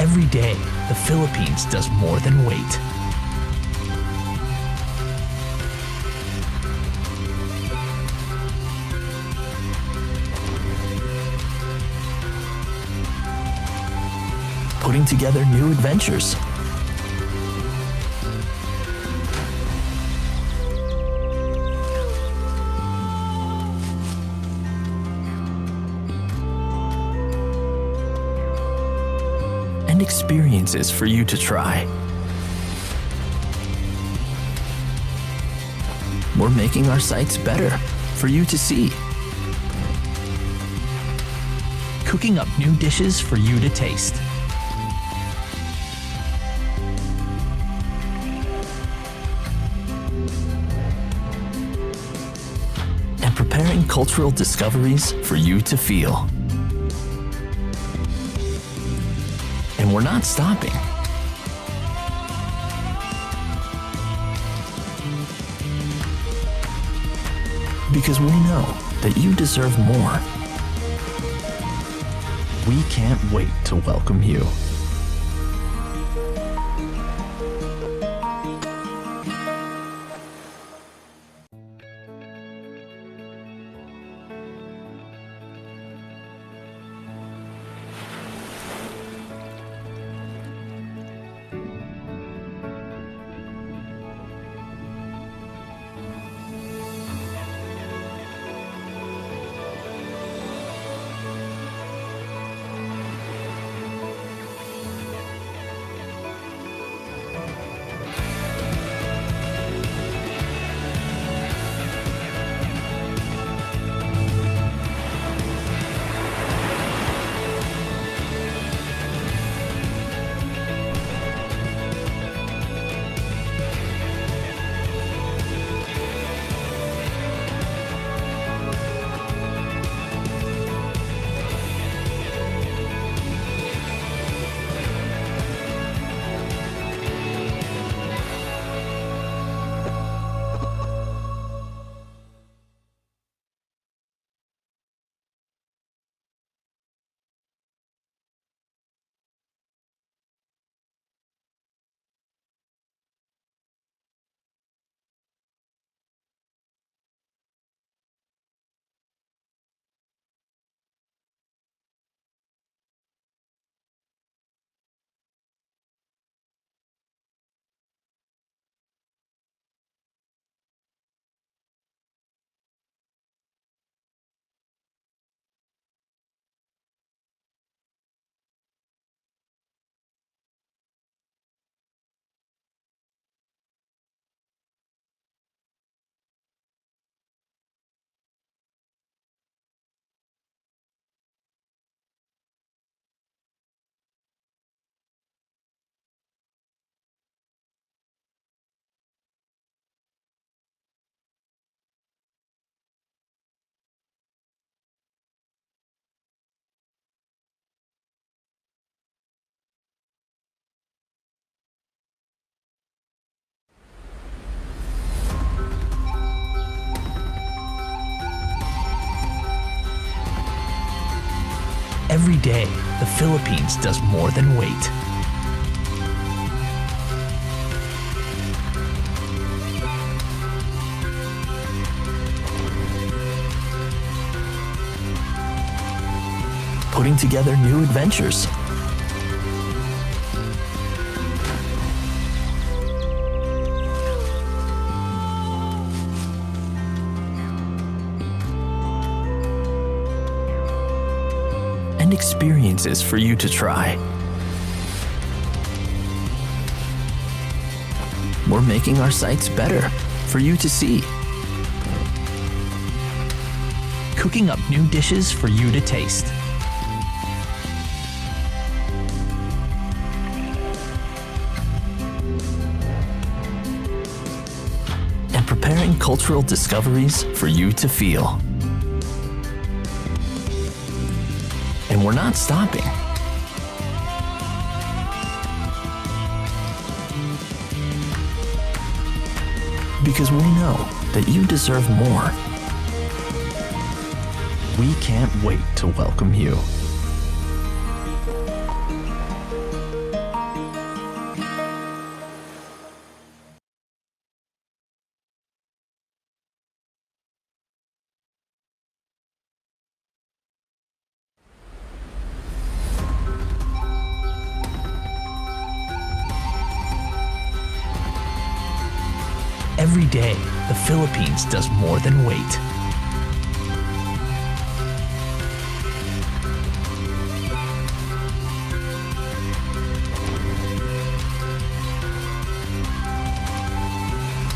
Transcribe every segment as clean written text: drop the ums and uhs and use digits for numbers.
Every day, the Philippines does more than wait. Putting together new adventures. And experiences for you to try. We're making our sites better for you to see. Cooking up new dishes for you to taste. And preparing cultural discoveries for you to feel. And we're not stopping. Because we know that you deserve more. We can't wait to welcome you. Every day, the Philippines does more than wait. Putting together new adventures. And experiences for you to try. We're making our sites better for you to see. Cooking up new dishes for you to taste. And preparing cultural discoveries for you to feel. And we're not stopping. Because we know that you deserve more. We can't wait to welcome you. Every day, the Philippines does more than wait.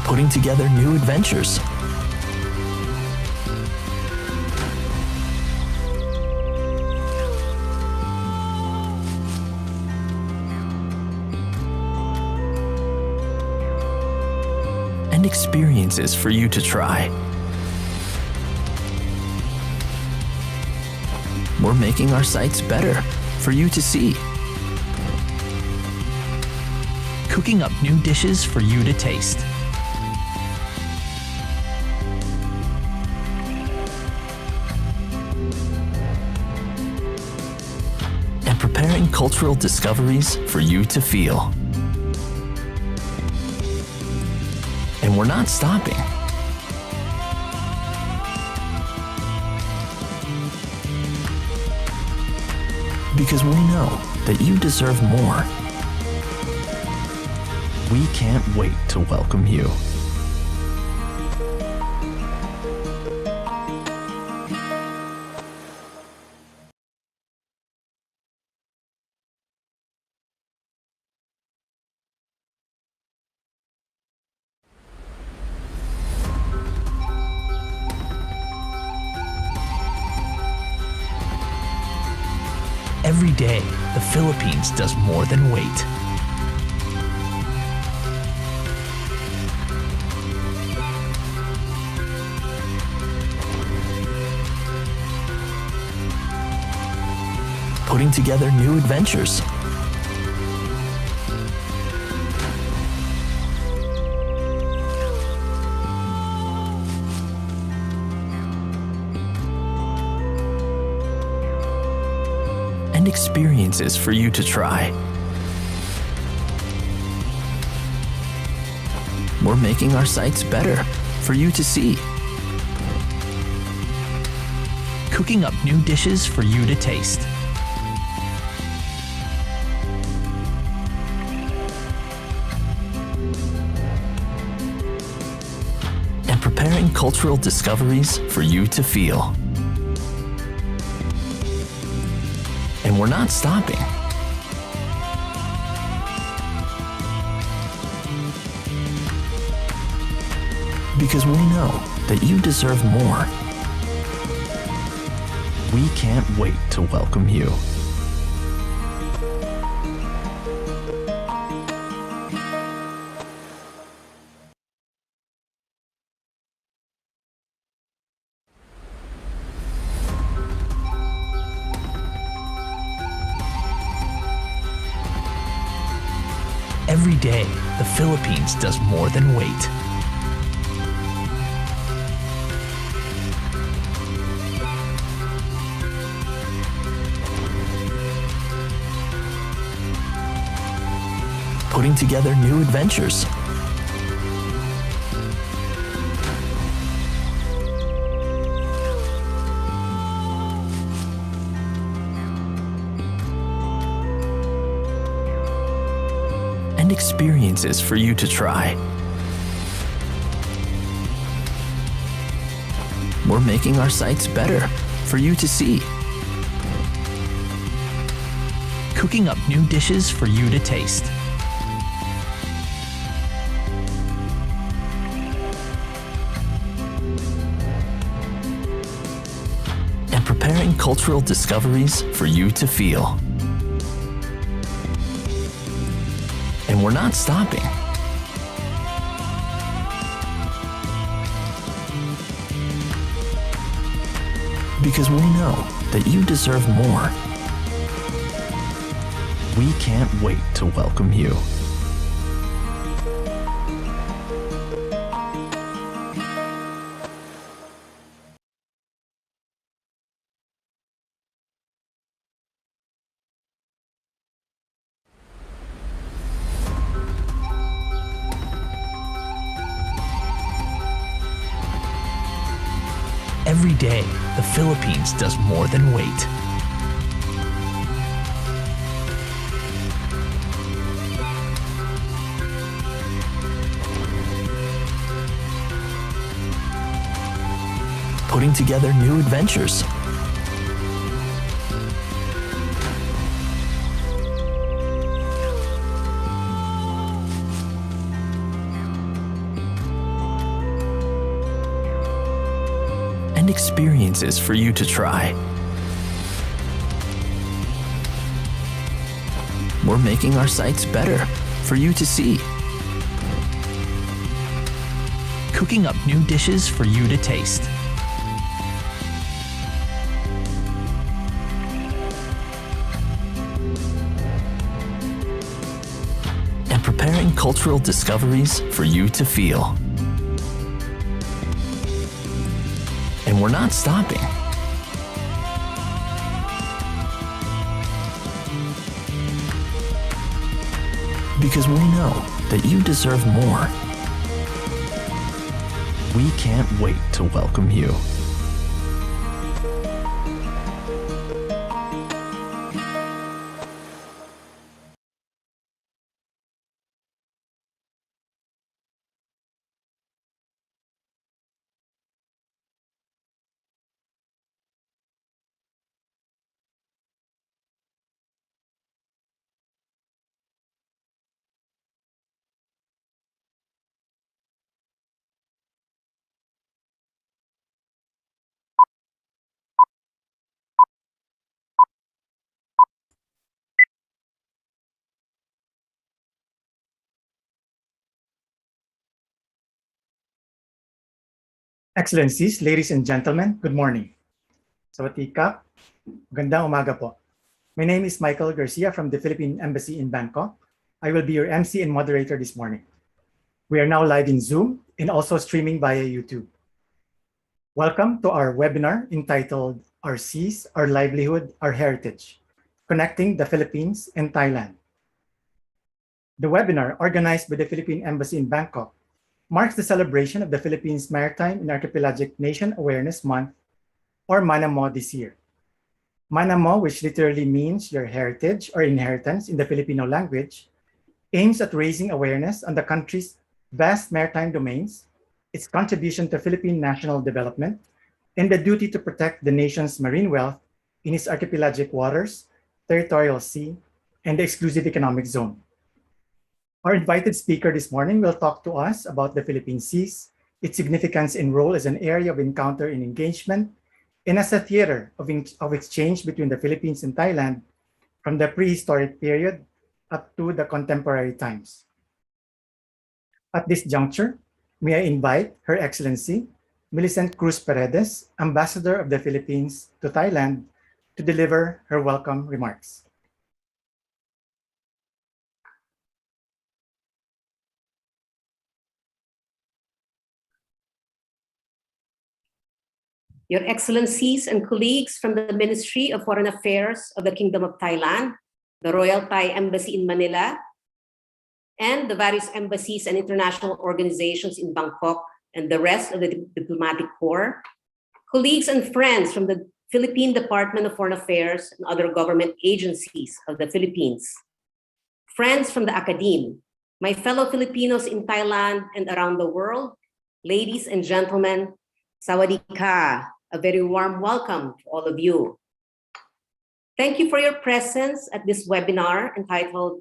Putting together new adventures. And experiences for you to try. We're making our sites better for you to see. Cooking up new dishes for you to taste. And preparing cultural discoveries for you to feel. And we're not stopping. Because we know that you deserve more. We can't wait to welcome you. Every day, the Philippines does more than wait. Putting together new adventures. And experiences for you to try. We're making our sites better for you to see. Cooking up new dishes for you to taste. And preparing cultural discoveries for you to feel. And we're not stopping. Because we know that you deserve more. We can't wait to welcome you. Every day, the Philippines does more than wait. Putting together new adventures. And experiences for you to try. We're making our sites better for you to see. Cooking up new dishes for you to taste. And preparing cultural discoveries for you to feel. And we're not stopping. Because we know that you deserve more. We can't wait to welcome you. Every day, the Philippines does more than wait. putting together new adventures. And experiences for you to try. We're making our sites better for you to see. Cooking up new dishes for you to taste. And preparing cultural discoveries for you to feel. And we're not stopping. Because we know that you deserve more. We can't wait to welcome you. Excellencies, ladies and gentlemen, good morning. Sawadee ka, magandang umaga po. My name is Michael Garcia from the Philippine Embassy in Bangkok. I will be your MC and moderator this morning. We are now live in Zoom and also streaming via YouTube. Welcome to our webinar entitled Our Seas, Our Livelihood, Our Heritage, Connecting the Philippines and Thailand. The webinar, organized by the Philippine Embassy in Bangkok, marks the celebration of the Philippines Maritime and Archipelagic Nation Awareness Month, or MANAMO, this year. MANAMO, which literally means your heritage or inheritance in the Filipino language, aims at raising awareness on the country's vast maritime domains, its contribution to Philippine national development, and the duty to protect the nation's marine wealth in its archipelagic waters, territorial sea, and the exclusive economic zone. Our invited speaker this morning will talk to us about the Philippine seas, its significance and role as an area of encounter and engagement, and as a theater of exchange between the Philippines and Thailand from the prehistoric period up to the contemporary times. At this juncture, may I invite Her Excellency, Millicent Cruz Paredes, Ambassador of the Philippines to Thailand, to deliver her welcome remarks. Your Excellencies and colleagues from the Ministry of Foreign Affairs of the Kingdom of Thailand, the Royal Thai Embassy in Manila, and the various embassies and international organizations in Bangkok and the rest of the diplomatic corps, colleagues and friends from the Philippine Department of Foreign Affairs and other government agencies of the Philippines, friends from the academe, my fellow Filipinos in Thailand and around the world, ladies and gentlemen, Sawadee ka. A very warm welcome to all of you. Thank you for your presence at this webinar entitled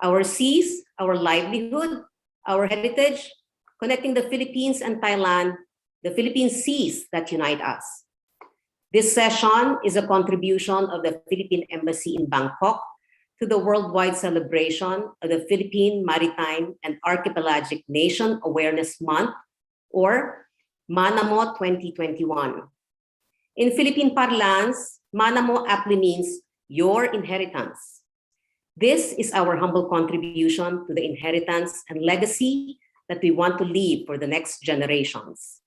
Our Seas, Our Livelihood, Our Heritage, Connecting the Philippines and Thailand, the Philippine Seas that Unite Us. This session is a contribution of the Philippine Embassy in Bangkok to the worldwide celebration of the Philippine Maritime and Archipelagic Nation Awareness Month, or MANAMO 2021. In Philippine parlance, MANAMO aptly means your inheritance. This is our humble contribution to the inheritance and legacy that we want to leave for the next generations.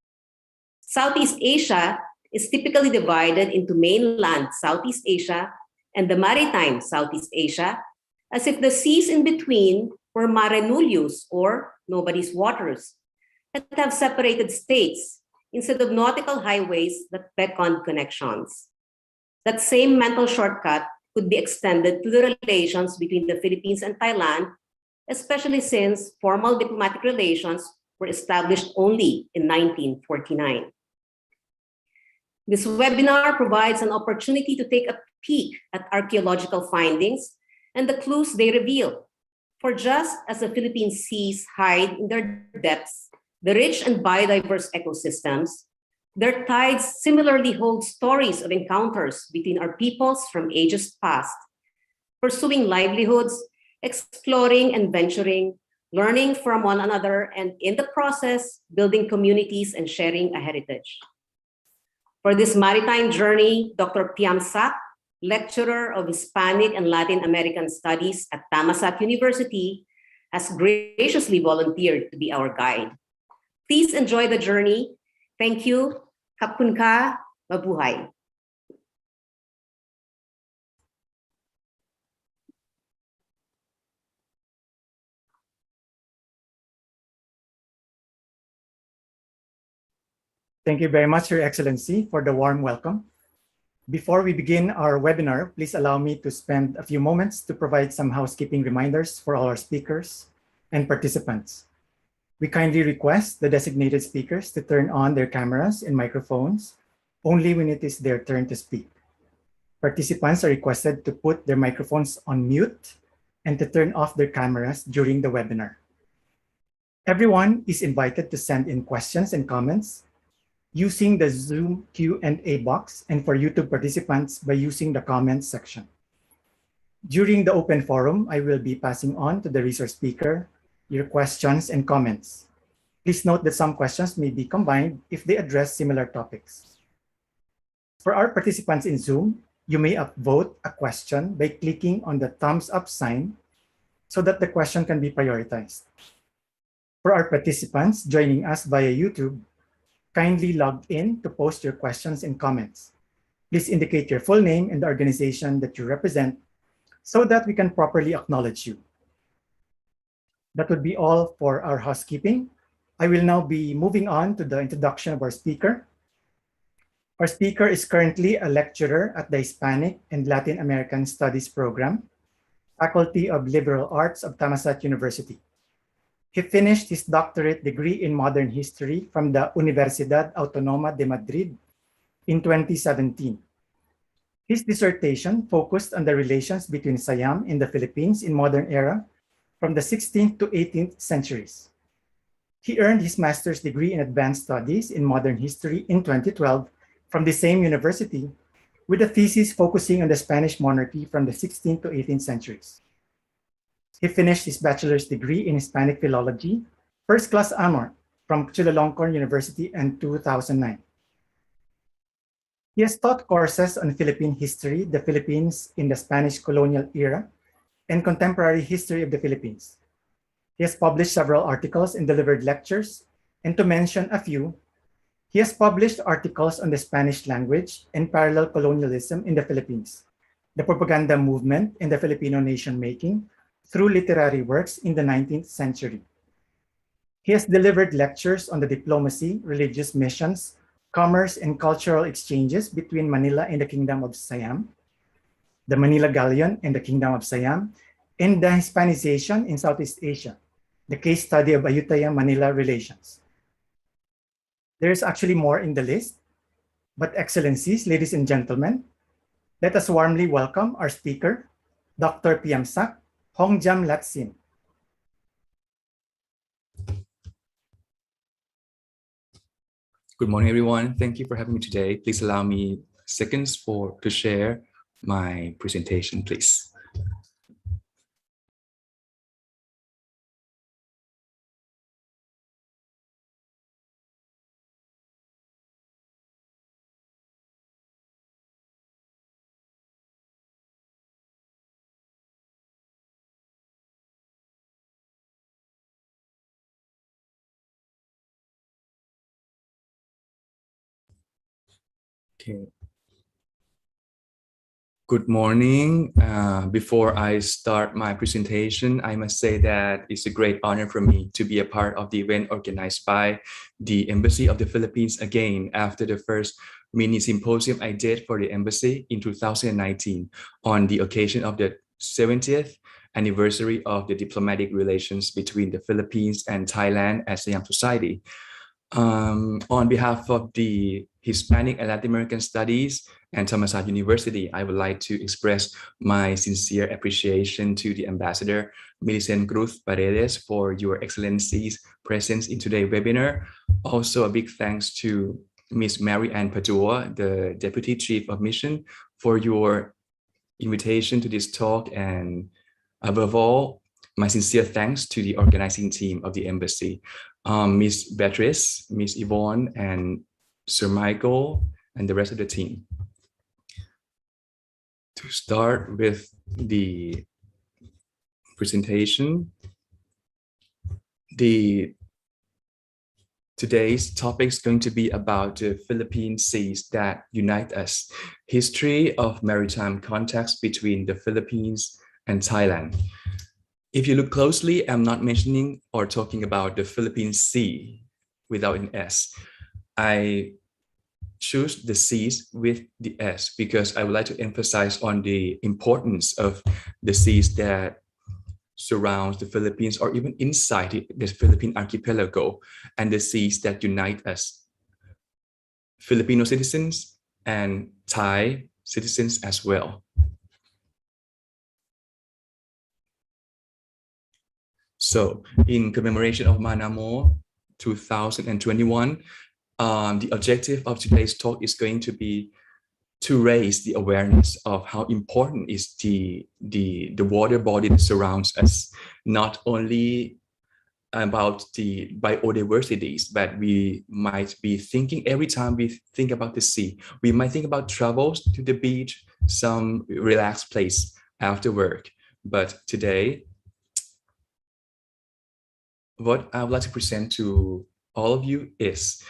Southeast Asia is typically divided into mainland Southeast Asia and the maritime Southeast Asia, as if the seas in between were mare nullius, or nobody's waters, that have separated states instead of nautical highways that beckoned connections. That same mental shortcut could be extended to the relations between the Philippines and Thailand, especially since formal diplomatic relations were established only in 1949. This webinar provides an opportunity to take a peek at archaeological findings and the clues they reveal. For just as the Philippine seas hide in their depths the rich and biodiverse ecosystems, their tides similarly hold stories of encounters between our peoples from ages past, pursuing livelihoods, exploring and venturing, learning from one another, and in the process, building communities and sharing a heritage. For this maritime journey, Dr. Piemsak, lecturer of Hispanic and Latin American Studies at Thammasat University, has graciously volunteered to be our guide. Please enjoy the journey. Thank you. Kapun ka, mabuhay. Thank you very much, Your Excellency, for the warm welcome. Before we begin our webinar, please allow me to spend a few moments to provide some housekeeping reminders for all our speakers and participants. We kindly request the designated speakers to turn on their cameras and microphones only when it is their turn to speak. Participants are requested to put their microphones on mute and to turn off their cameras during the webinar. Everyone is invited to send in questions and comments using the Zoom Q&A box, and for YouTube participants by using the comments section. During the open forum, I will be passing on to the resource speaker your questions and comments. Please note that some questions may be combined if they address similar topics. For our participants in Zoom, you may upvote a question by clicking on the thumbs up sign so that the question can be prioritized. For our participants joining us via YouTube, kindly log in to post your questions and comments. Please indicate your full name and the organization that you represent so that we can properly acknowledge you. That would be all for our housekeeping. I will now be moving on to the introduction of our speaker. Our speaker is currently a lecturer at the Hispanic and Latin American Studies program, Faculty of Liberal Arts of Thammasat University. He finished his doctorate degree in modern history from the Universidad Autónoma de Madrid in 2017. His dissertation focused on the relations between Siam and the Philippines in modern era from the 16th to 18th centuries. He earned his master's degree in advanced studies in modern history in 2012 from the same university, with a thesis focusing on the Spanish monarchy from the 16th to 18th centuries. He finished his bachelor's degree in Hispanic philology, first class honor from Chulalongkorn University in 2009. He has taught courses on Philippine history, the Philippines in the Spanish colonial era, and contemporary history of the Philippines. He has published several articles and delivered lectures, and to mention a few, he has published articles on the Spanish language and parallel colonialism in the Philippines, the propaganda movement in the Filipino nation-making, through literary works in the 19th century. He has delivered lectures on the diplomacy, religious missions, commerce, and cultural exchanges between Manila and the Kingdom of Siam, the Manila Galleon and the Kingdom of Siam, and the Hispanization in Southeast Asia, the case study of Ayutthaya-Manila relations. There's actually more in the list, but Excellencies, ladies and gentlemen, let us warmly welcome our speaker, Dr. Piemsak Hongjamrassilp. Good morning, everyone. Thank you for having me today. Please allow me seconds to share my presentation, please. Okay. Good morning. Before I start my presentation, I must say that it's a great honor for me to be a part of the event organized by the Embassy of the Philippines again after the first mini symposium I did for the embassy in 2019 on the occasion of the 70th anniversary of the diplomatic relations between the Philippines and Thailand as Siam society. On behalf of the Hispanic and Latin American Studies and Thammasat University, I would like to express my sincere appreciation to the Ambassador Millicent Cruz Paredes for your Excellency's presence in today's webinar. Also, a big thanks to Ms. Mary Ann Padua, the Deputy Chief of Mission, for your invitation to this talk, and above all, my sincere thanks to the organizing team of the embassy, Ms. Beatrice, Ms. Yvonne, and Sir Michael, and the rest of the team. To start with the presentation, today's topic is going to be about the Philippine seas that unite us, history of maritime contacts between the Philippines and Thailand. If you look closely, I'm not mentioning or talking about the Philippine Sea without an S. I choose the seas with the S because I would like to emphasize on the importance of the seas that surrounds the Philippines or even inside the Philippine archipelago, and the seas that unite us, Filipino citizens and Thai citizens as well. So in commemoration of Manamo 2021, the objective of today's talk is going to be to raise the awareness of how important is the water body that surrounds us, not only about the biodiversities, but we might be thinking every time we think about the sea, we might think about travels to the beach, some relaxed place after work. But today, what I would like to present to all of you is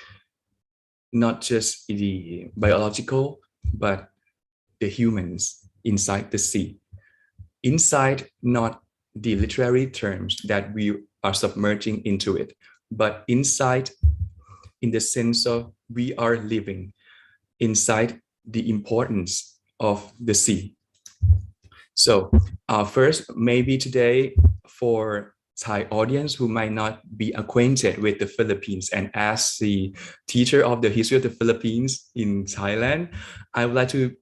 not just the biological, but the humans inside the sea. Inside, not the literary terms that we are submerging into it, but inside in the sense of we are living inside the importance of the sea. So first, maybe today for Thai audience who might not be acquainted with the Philippines, and as the teacher of the history of the Philippines in Thailand, I would like to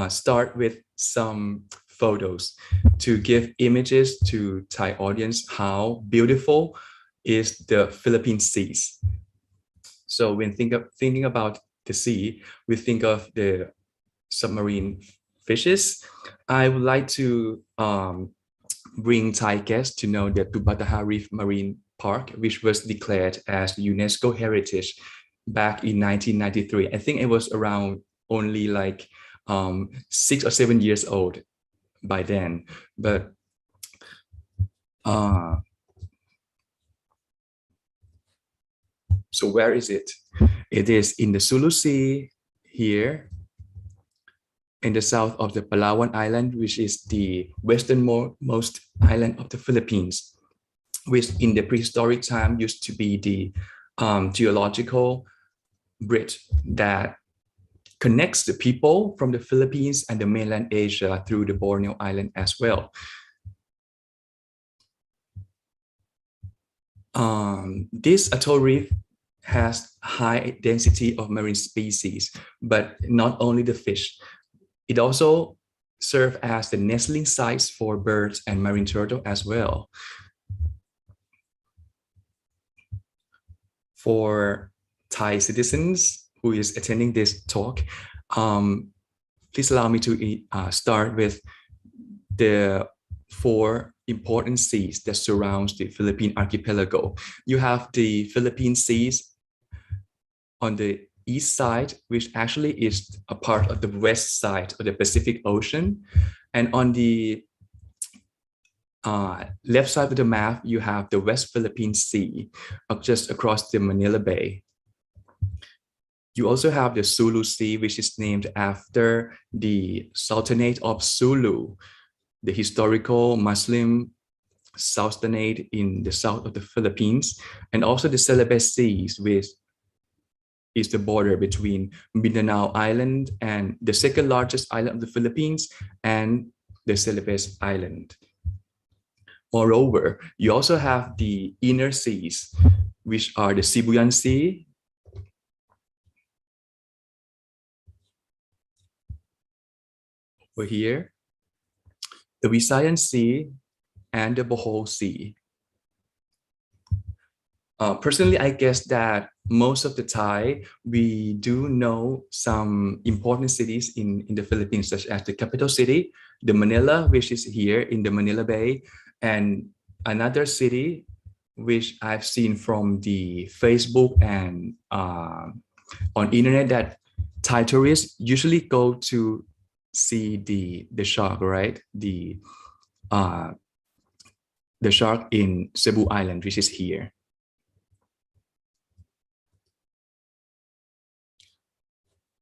start with some photos to give images to Thai audience how beautiful is the Philippine seas. So when thinking about the sea, we think of the submarine fishes. I would like to bring Thai guests to know the Tubataha Reef Marine Park, which was declared as UNESCO Heritage back in 1993. I think it was around only like 6 or 7 years old by then. But so where is it? It is in the Sulu Sea here, in the south of the Palawan Island, which is the westernmost island of the Philippines, which in the prehistoric time used to be the geological bridge that connects the people from the Philippines and the mainland Asia through the Borneo Island as well. This atoll reef has high density of marine species, but not only the fish. It also serves as the nestling sites for birds and marine turtle as well. For Thai citizens who is attending this talk, please allow me to start with the 4 important seas that surrounds the Philippine archipelago. You have the Philippine seas on the east side, which actually is a part of the west side of the Pacific Ocean. And on the left side of the map, you have the West Philippine Sea, just across the Manila Bay. You also have the Sulu Sea, which is named after the Sultanate of Sulu, the historical Muslim sultanate in the south of the Philippines, and also the Celebes Seas, which is the border between Mindanao Island and the second largest island of the Philippines and the Celebes Island. Moreover, you also have the inner seas, which are the Sibuyan Sea, over here, the Visayan Sea and the Bohol Sea. Personally, I guess that most of the time we do know some important cities in the Philippines, such as the capital city, the Manila, which is here in the Manila Bay, and another city which I've seen from the Facebook and on internet that Thai tourists usually go to see the shark, right? The shark in Cebu Island, which is here.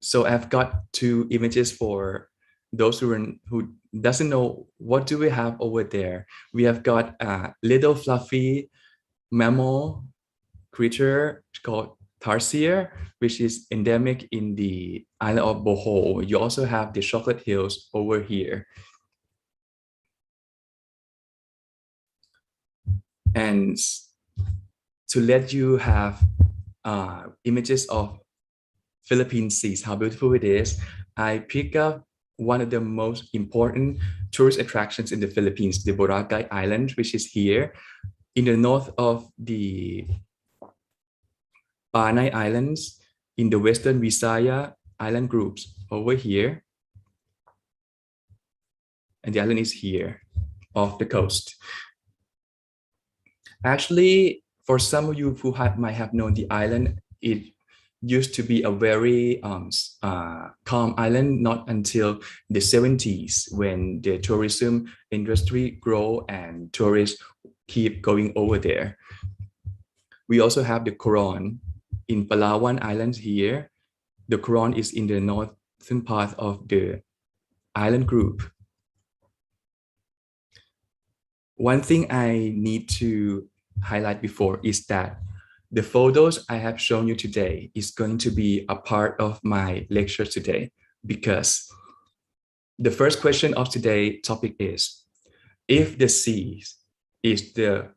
So I've got two images for those who doesn't know what do we have over there. We have got a little fluffy mammal creature called tarsier, which is endemic in the island of Bohol. You also have the chocolate hills over here. And to let you have images of Philippine seas, how beautiful it is, I pick up one of the most important tourist attractions in the Philippines, the Boracay Island, which is here in the north of the Panay Islands, in the Western Visaya island groups over here. And the island is here off the coast. Actually, for some of you who might have known the island, it used to be a very calm island, not until the 70s when the tourism industry grew and tourists keep going over there. We also have the Coron in Palawan Islands here. The Coron is in the northern part of the island group. One thing I need to highlight before is that the photos I have shown you today is going to be a part of my lecture today, because the first question of today's topic is, if the sea is the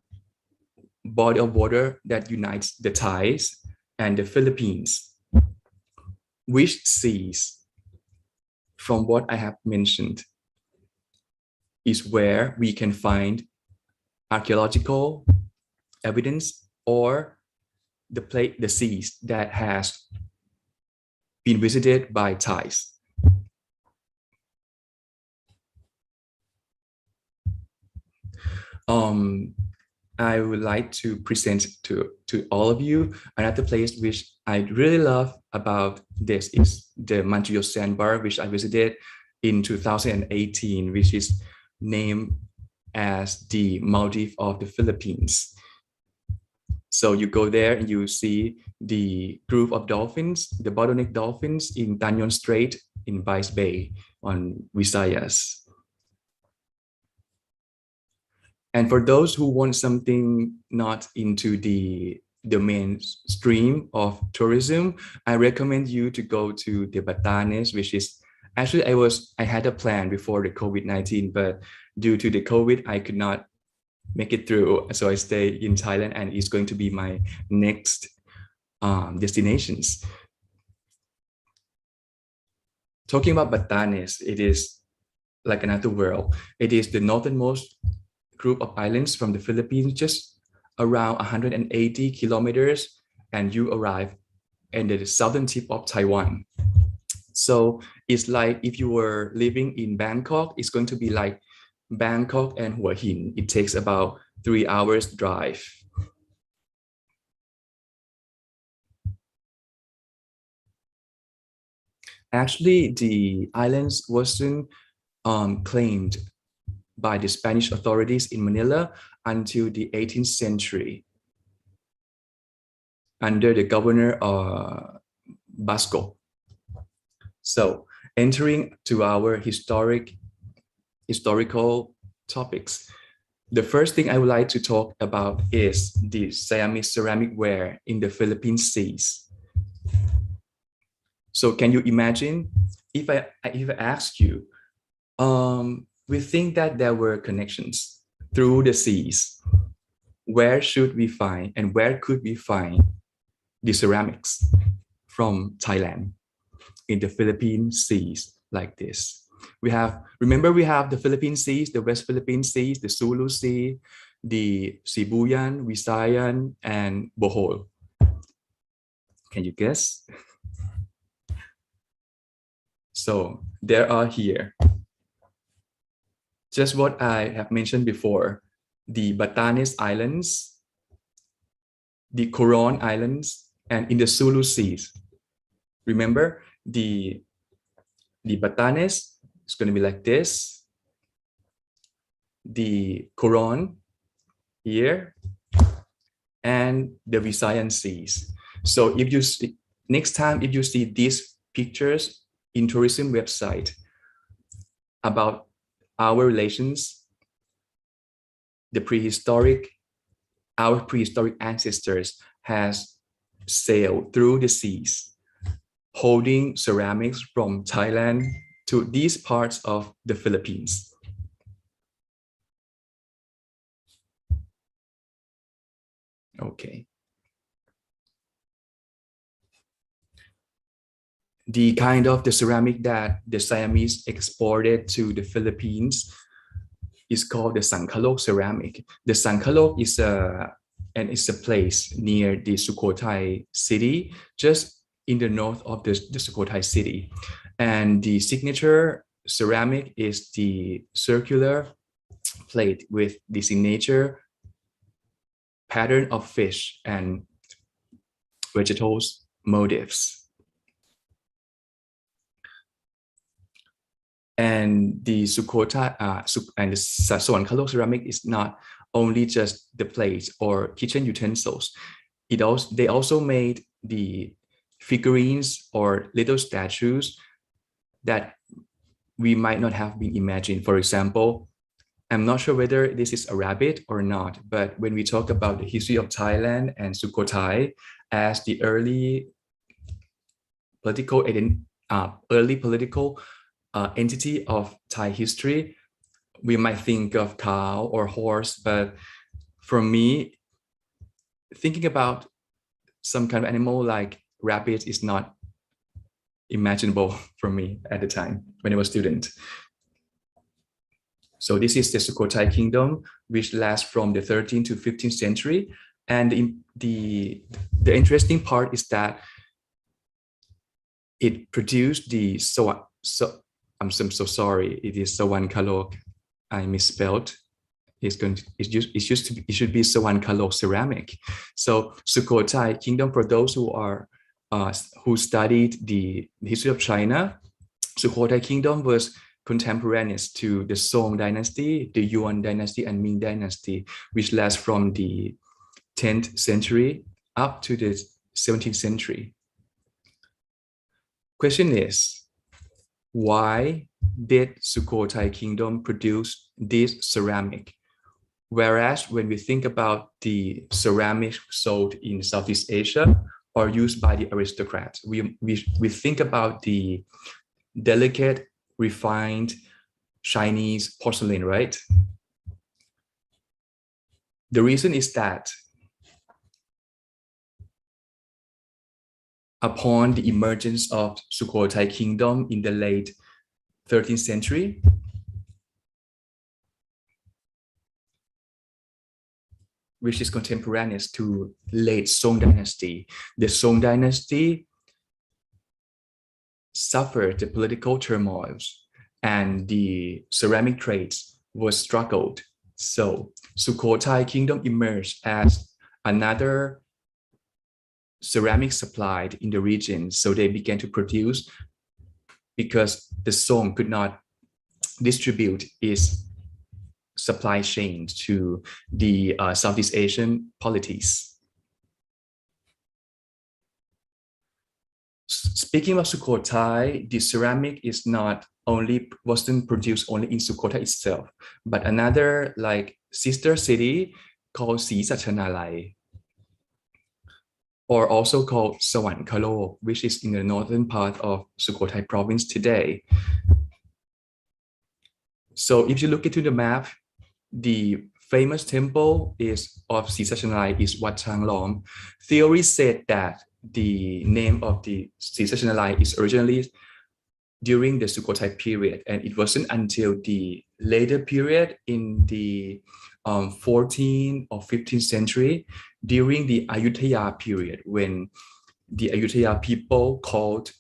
body of water that unites the Thais and the Philippines, which seas from what I have mentioned is where we can find archaeological evidence or the seas that has been visited by Thais. I would like to present to all of you another place which I really love about this is the Manchuyo Sandbar, which I visited in 2018, which is named as the Maldives of the Philippines. So you go there and you see the group of dolphins, the bottleneck dolphins in Tanyon Strait in Vice Bay on Visayas. And for those who want something not into the mainstream of tourism, I recommend you to go to the Batanes, which is actually I had a plan before the COVID-19, but due to the COVID, I could not make it through. So I stay in Thailand and it's going to be my next destinations. Talking about Batanes, it is like another world. It is the northernmost group of islands from the Philippines, just around 180 kilometers, and you arrive in the southern tip of Taiwan. So it's like if you were living in Bangkok, it's going to be like Bangkok and Hua Hin. It takes about 3 hours drive. Actually, the islands wasn't claimed by the Spanish authorities in Manila until the 18th century under the governor Basco. So entering to our historical topics, the first thing I would like to talk about is the Siamese ceramic ware in the Philippine seas. So can you imagine if I asked you, we think that there were connections through the seas. Where should we find and where could we find the ceramics from Thailand in the Philippine seas like this? remember we have the Philippine Seas, the West Philippine Seas, the Sulu Sea, the Sibuyan, Visayan, and Bohol. Can you guess? So there are here. Just what I have mentioned before, the Batanes Islands, the Coron Islands, and in the Sulu Seas. Remember, the Batanes is going to be like this. The Coron here, and the Visayan Seas. So if you see, next time, if you see these pictures in tourism website about our relations, our prehistoric ancestors has sailed through the seas, holding ceramics from Thailand to these parts of the Philippines. Okay. The kind of the ceramic that the Siamese exported to the Philippines is called the Sangkalok ceramic. The Sangkalok is a place near the Sukhothai city, just in the north of the Sukhothai city. And the signature ceramic is the circular plate with the signature pattern of fish and vegetables motifs. And the Sukhothai and the Sangkalok ceramic is not only just the plates or kitchen utensils. They also made the figurines or little statues that we might not have been imagined. For example, I'm not sure whether this is a rabbit or not, but when we talk about the history of Thailand and Sukhothai as the early political entity of Thai history, we might think of cow or horse, but for me, thinking about some kind of animal like rabbit is not imaginable for me at the time when I was a student. So this is the Sukhothai kingdom, which lasts from the 13th to 15th century. And the interesting part is that it produced the I'm so sorry. It is Sangkalok. I misspelled. It should be Sangkalok ceramic. So Sukhothai kingdom, for those who studied the history of China, Sukhothai kingdom was contemporaneous to the Song dynasty, the Yuan dynasty, and Ming dynasty, which lasts from the 10th century up to the 17th century. Question is, why did Sukhothai kingdom produce this ceramic? Whereas when we think about the ceramic sold in Southeast Asia or used by the aristocrats, we think about the delicate, refined Chinese porcelain, right? The reason is that upon the emergence of Sukhothai kingdom in the late 13th century, which is contemporaneous to late Song dynasty, the Song dynasty suffered the political turmoils and the ceramic trades was struggled. So Sukhothai kingdom emerged as another ceramic supplied in the region. So they began to produce because the Song could not distribute its supply chain to the Southeast Asian polities. Speaking of Sukhothai, the ceramic wasn't produced only in Sukhothai itself, but another like sister city called Sisachanalai, or also called Sangkalok, which is in the northern part of Sukhothai province today. So if you look into the map, the famous temple of Sisachanalai is Wat Changlom. Theory said that the name of the Sisachanalai is originally during the Sukhothai period, and it wasn't until the later period in the 14th or 15th century, during the Ayutthaya period, when the Ayutthaya people called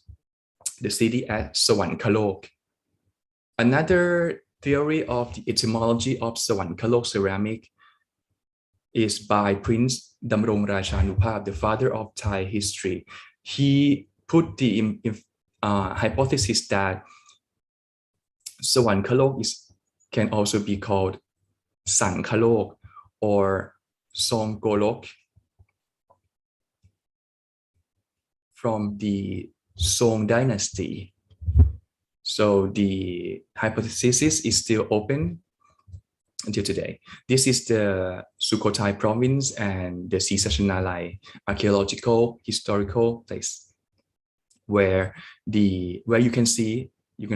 the city as Sawankalok. Another theory of the etymology of Sawankalok ceramic is by Prince Damrong Rajanupap, the father of Thai history. He put the hypothesis that Sawankalok can also be called Sankalok or Songkolok from the Song dynasty. So the hypothesis is still open until today. This is the Sukhothai province and the Sisachanalai archaeological historical place where you can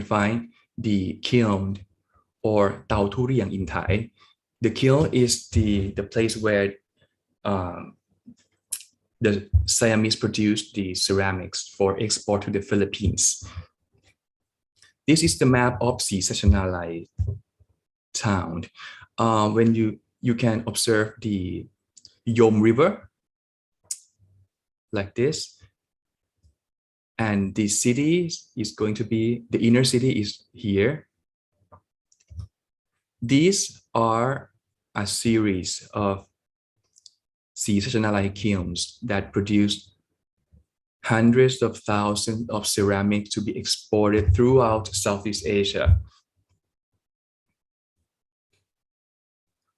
find the kiln or Tao Turiang in Thai. The kiln is the place where the Siamese produce the ceramics for export to the Philippines. This is the map of Sisachanalai town. When you can observe the Yom River like this, and the city is going to be, the inner city is here. These are a series of Sisachanalai kilns that produce hundreds of thousands of ceramics to be exported throughout Southeast Asia.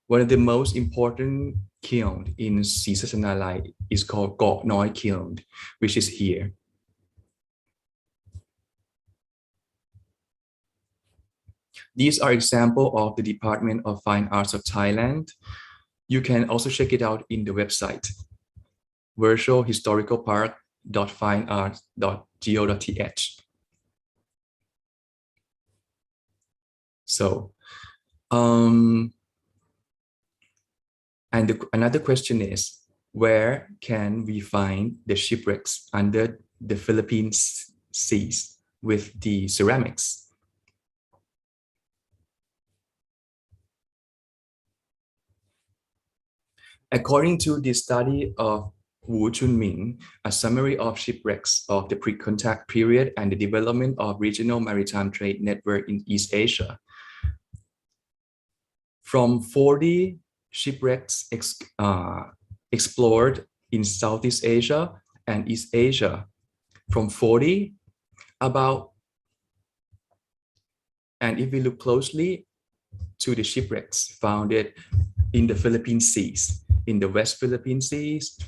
One of the most important kilns in Sisachanalai is called Kok Noi kiln, which is here. These are examples of the Department of Fine Arts of Thailand. You can also check it out in the website, virtualhistoricalpark.finearts.go.th. So, another question is, where can we find the shipwrecks under the Philippine seas with the ceramics? According to the study of Wu Chunming, a summary of shipwrecks of the pre-contact period and the development of regional maritime trade network in East Asia, from 40 shipwrecks explored in Southeast Asia and East Asia, from 40, and if we look closely to the shipwrecks founded in the Philippine seas, in the West Philippine Seas,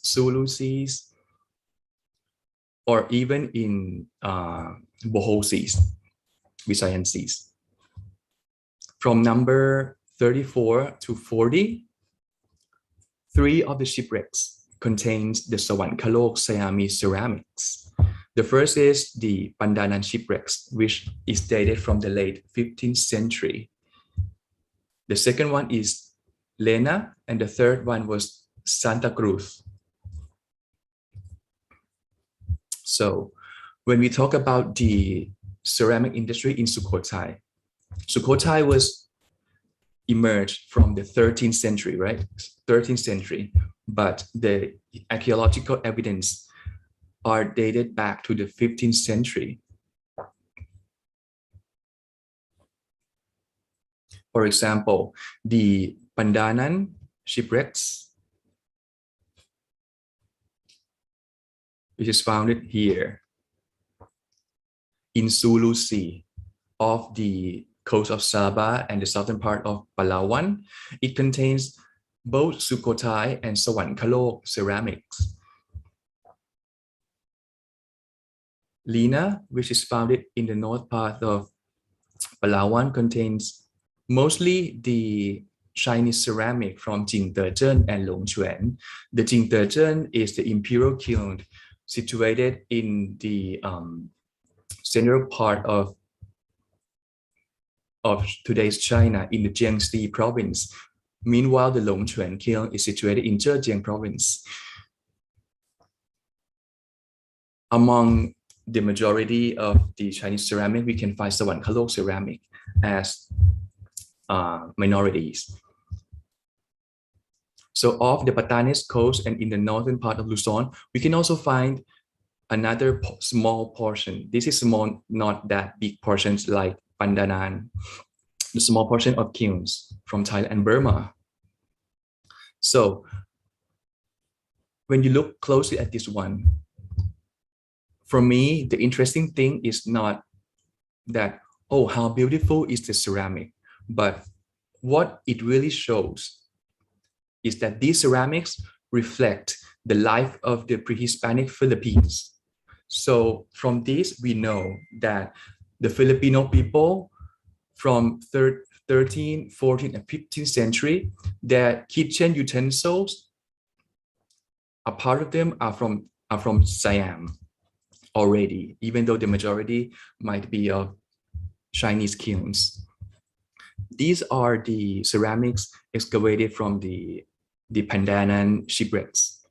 Sulu Seas, or even in Bohol Seas, Visayan Seas. From number 34 to 40, 3 of the shipwrecks contains the Sawankalok Siamese ceramics. The first is the Pandanan shipwrecks, which is dated from the late 15th century. The second one is Lena, and the third one was Santa Cruz. So when we talk about the ceramic industry in Sukhothai, Sukhothai was emerged from the 13th century, right? 13th century, but the archaeological evidence are dated back to the 15th century. For example, the Pandanan shipwrecks, which is founded here in Sulu Sea off the coast of Sabah and the southern part of Palawan. It contains both Sukhothai and Sawankalok ceramics. Lina, which is founded in the north part of Palawan, contains mostly the Chinese ceramic from Jingdezhen and Longquan. The Jingdezhen is the imperial kiln situated in the central part of today's China in the Jiangxi province. Meanwhile, the Longquan kiln is situated in Zhejiang province. Among the majority of the Chinese ceramic, we can find Sawankalok ceramic as minorities. So off the Batanes coast and in the northern part of Luzon, we can also find another small portion. This is small, not that big portions like Pandanan, the small portion of kilns from Thailand and Burma. So when you look closely at this one, for me, the interesting thing is not that, oh, how beautiful is the ceramic, but what it really shows is that these ceramics reflect the life of the pre-Hispanic Philippines. So from this, we know that the Filipino people from 13th, 14th, and 15th century, their kitchen utensils, a part of them are from Siam already, even though the majority might be of Chinese kilns. These are the ceramics excavated from the Pandanan shipwrecks.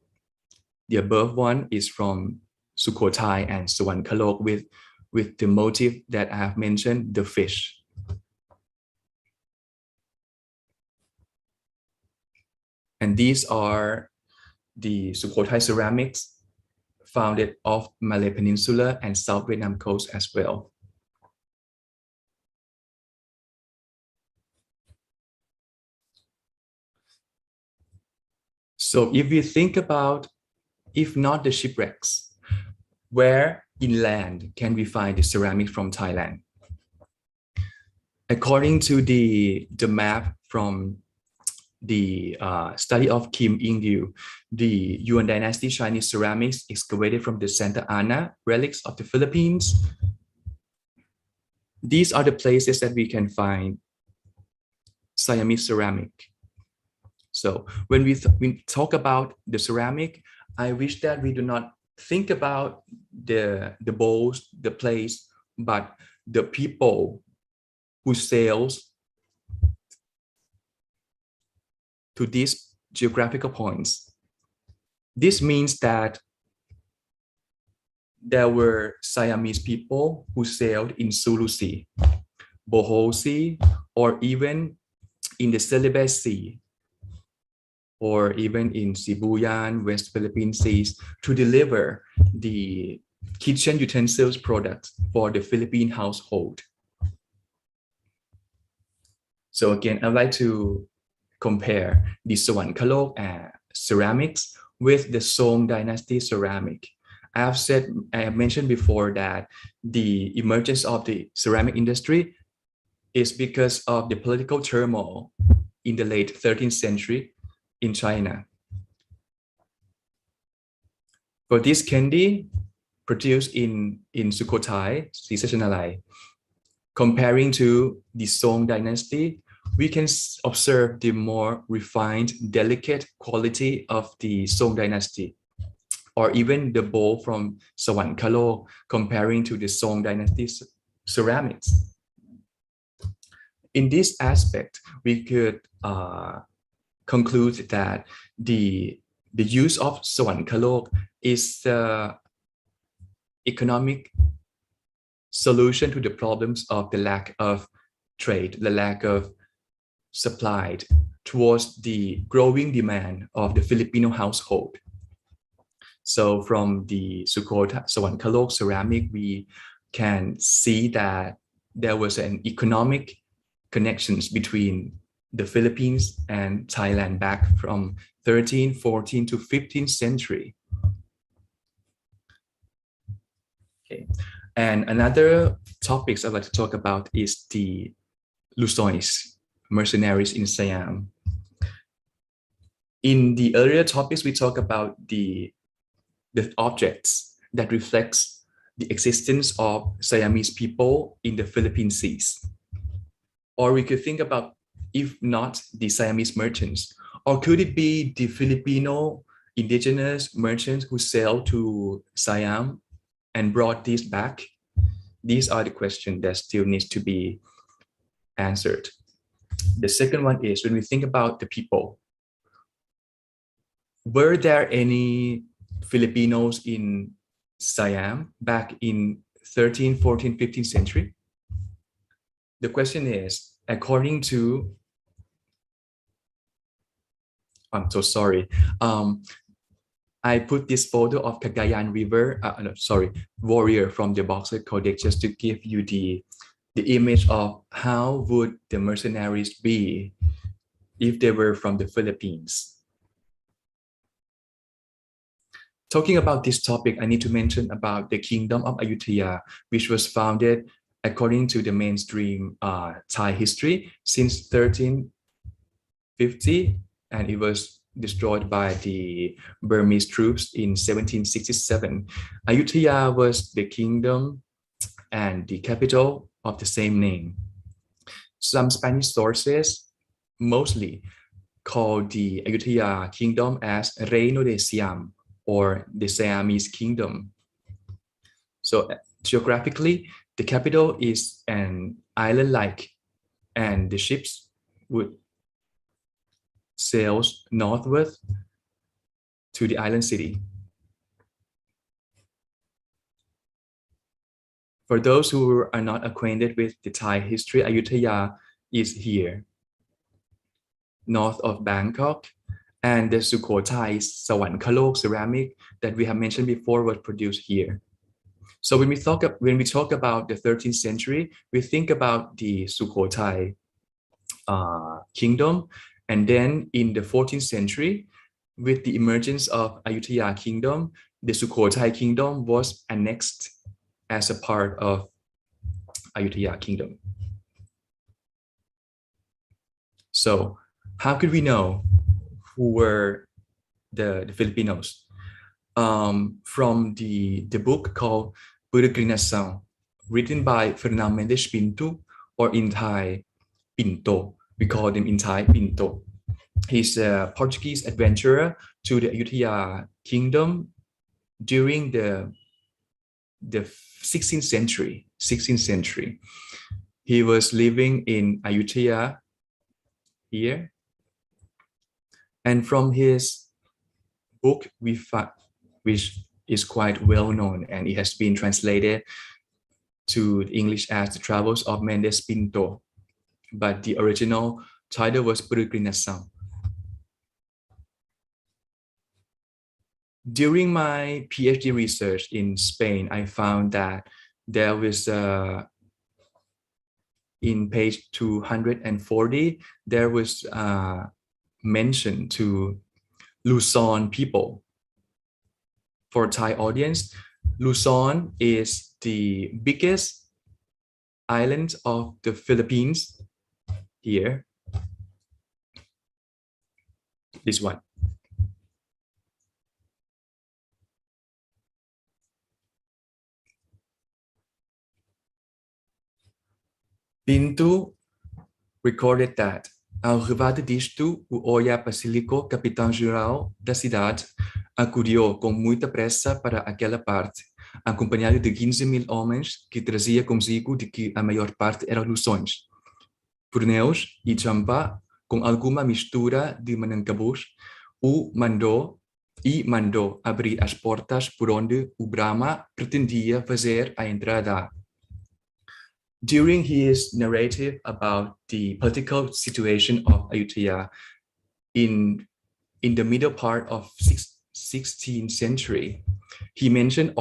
The above one is from Sukhothai and Sawankalok with the motif that I have mentioned, the fish. And these are the Sukhothai ceramics founded off Malay Peninsula and South Vietnam coast as well. So if we think about, if not the shipwrecks, where inland can we find the ceramics from Thailand? According to the map from the study of Kim Ing-yu, the Yuan Dynasty Chinese ceramics excavated from the Santa Ana relics of the Philippines. These are the places that we can find Siamese ceramic. So when we talk about the ceramic, I wish that we do not think about the bowls, the plates, but the people who sails to these geographical points. This means that there were Siamese people who sailed in Sulu Sea, Bohol Sea, or even in the Celebes Sea, or even in Sibuyan, West Philippine Seas, to deliver the kitchen utensils products for the Philippine household. So again, I'd like to compare the Sawankalok ceramics with the Song Dynasty ceramic. I have mentioned before that the emergence of the ceramic industry is because of the political turmoil in the late 13th century in China. For this candy produced in Sukhothai, Sisachanalai, comparing to the Song Dynasty, we can observe the more refined, delicate quality of the Song Dynasty, or even the bowl from Sawankalok comparing to the Song Dynasty ceramics. In this aspect, we could conclude that the use of Sawankalok is the economic solution to the problems of the lack of trade, the lack of supply towards the growing demand of the Filipino household. So from the Sukhothai Sawankalok ceramic, we can see that there was an economic connections between the Philippines and Thailand back from 13th, 14th to 15th century. Okay. And another topics I'd like to talk about is the Lusois, mercenaries in Siam. In the earlier topics, we talk about the objects that reflects the existence of Siamese people in the Philippine seas. Or we could think about, if not the Siamese merchants, or could it be the Filipino indigenous merchants who sailed to Siam and brought these back? These are the questions that still needs to be answered. The second one is, when we think about the people, were there any Filipinos in Siam back in 13th, 14th, 15th century? The question is, according to, I'm so sorry. I put this photo of Cagayan River, warrior from the Boxer Codex just to give you the image of how would the mercenaries be if they were from the Philippines. Talking about this topic, I need to mention about the Kingdom of Ayutthaya, which was founded according to the mainstream Thai history since 1350, and it was destroyed by the Burmese troops in 1767. Ayutthaya was the kingdom and the capital of the same name. Some Spanish sources mostly call the Ayutthaya kingdom as Reino de Siam, or the Siamese kingdom. So geographically, the capital is an island-like, and the ships would sail northward to the island city. For those who are not acquainted with the Thai history, Ayutthaya is here, north of Bangkok, and the Sukhothai Sawankalok ceramic that we have mentioned before was produced here. So when we talk about the 13th century, we think about the Sukhothai kingdom, and then in the 14th century, with the emergence of Ayutthaya kingdom, the Sukhothai kingdom was annexed as a part of Ayutthaya kingdom. So how could we know who were the Filipinos? From the book called Peregrinação, written by Fernão Mendes Pinto, or in Thai, Pinto. We call him in Thai, Pinto. He's a Portuguese adventurer to the Ayutthaya kingdom during the 16th century. He was living in Ayutthaya here. And from his book, which is quite well known, and it has been translated to English as The Travels of Mendes Pinto, but the original title was Peregrinação. During my PhD research in Spain, I found that there was in page 240, there was mention to Luzon people. For Thai audience, Luzon is the biggest island of the Philippines here. This one. Pinto recorded that ao levado disto, o Olha Pacífico, capitão-geral da cidade, acudiu com muita pressa para aquela parte, acompanhado de 15.000 homens que trazia consigo de que a maior parte eram lusões, purneus e champa, com alguma mistura de manangabus, mandou abrir as portas por onde o Brahma pretendia fazer a entrada. During his narrative about the political situation of Ayutthaya in the middle part of 16th century, he mentioned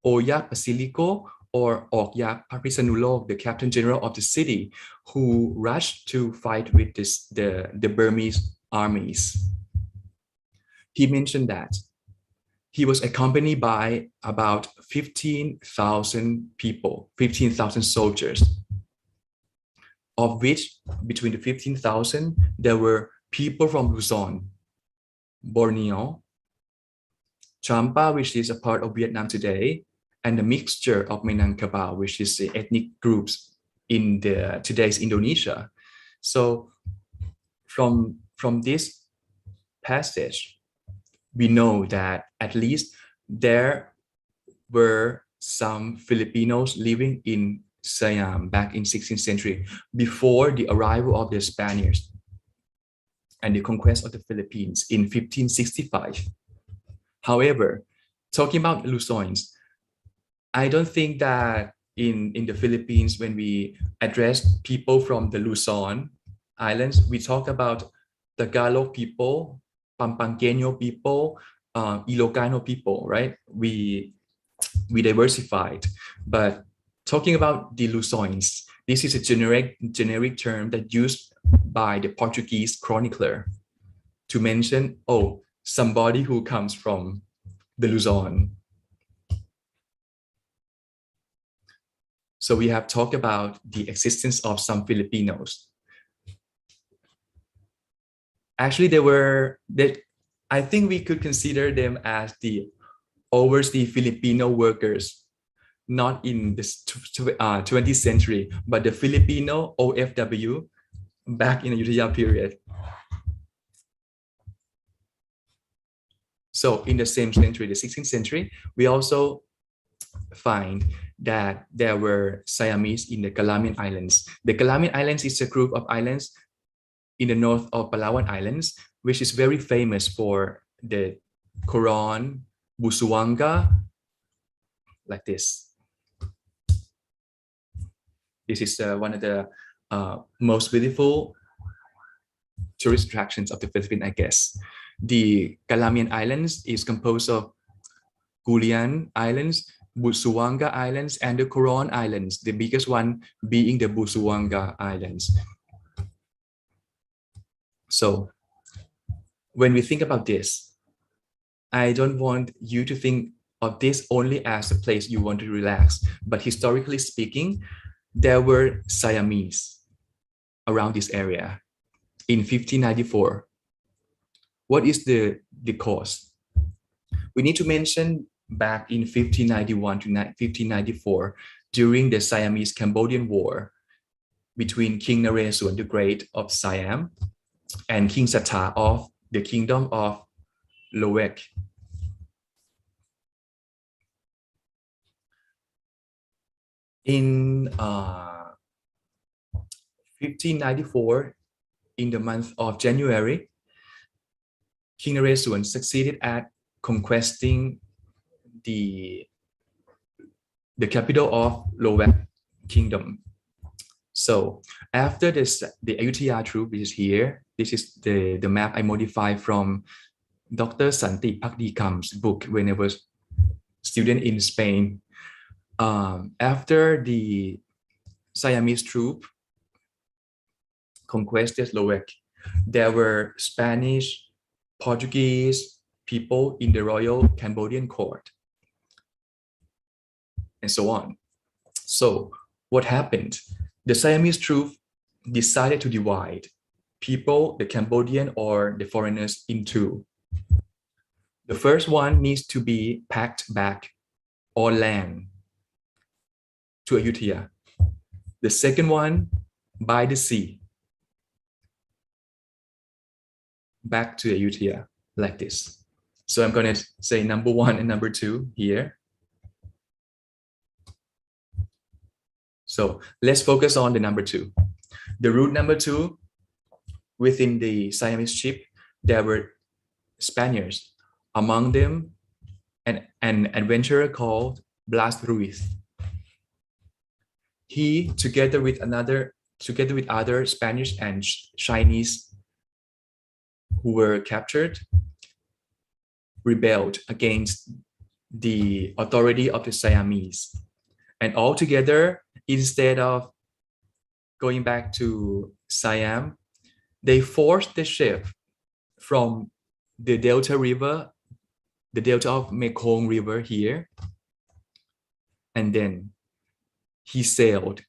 Oya Basilico or Okya Papisanulog, the captain general of the city, who rushed to fight with the Burmese armies. He mentioned that he was accompanied by about 15,000 people, 15,000 soldiers, of which between the 15,000, there were people from Luzon, Borneo, Champa, which is a part of Vietnam today, and a mixture of Minangkabau, which is the ethnic groups in today's Indonesia. So from this passage, we know that at least there were some Filipinos living in Siam back in 16th century before the arrival of the Spaniards and the conquest of the Philippines in 1565. However, talking about Luzons, I don't think that in the Philippines, when we address people from the Luzon Islands, we talk about Tagalog people, Pampangeno people, Ilocano people, right? We diversified, but talking about the Luzons, this is a generic term that used by the Portuguese chronicler to mention, oh, somebody who comes from the Luzon. So we have talked about the existence of some Filipinos. Actually, I think we could consider them as the overseas Filipino workers, not in the 20th century, but the Filipino OFW back in the Ayutthaya period. So in the same century, the 16th century, we also find that there were Siamese in the Calamian Islands. The Calamian Islands is a group of islands in the north of Palawan Islands, which is very famous for the Coron, Busuanga, like this. This is one of the most beautiful tourist attractions of the Philippines, I guess. The Calamian Islands is composed of Gulian Islands, Busuanga Islands, and the Coron Islands, the biggest one being the Busuanga Islands. So when we think about this, I don't want you to think of this only as a place you want to relax, but historically speaking, there were Siamese around this area in 1594. What is the cause? We need to mention back in 1591 to 1594, during the Siamese-Cambodian War between King Naresuan the Great of Siam and King Satta of the Kingdom of Loek. In 1594, in the month of January, King Naresuan succeeded at conquesting the capital of Loek Kingdom. So after this, the Ayutthaya troop, which is here, this is the map I modified from Dr. Santi Pakdikam's book when I was student in Spain. After the Siamese troop conquested Loek, there were Spanish, Portuguese people in the royal Cambodian court, and so on. So what happened? The Siamese troop decided to divide people, the Cambodian or the foreigners, into. The first one needs to be packed back on land to Ayutthaya. The second one by the sea back to Ayutthaya, like this. So I'm going to say number 1 and number 2 here. So let's focus on the number 2. The route number 2, within the Siamese ship, there were Spaniards. Among them, an adventurer called Blas Ruiz. He, together with other Spanish and Chinese who were captured, rebelled against the authority of the Siamese. And altogether, instead of going back to Siam, they forced the ship from the Delta River, the Delta of Mekong River here, and then he sailed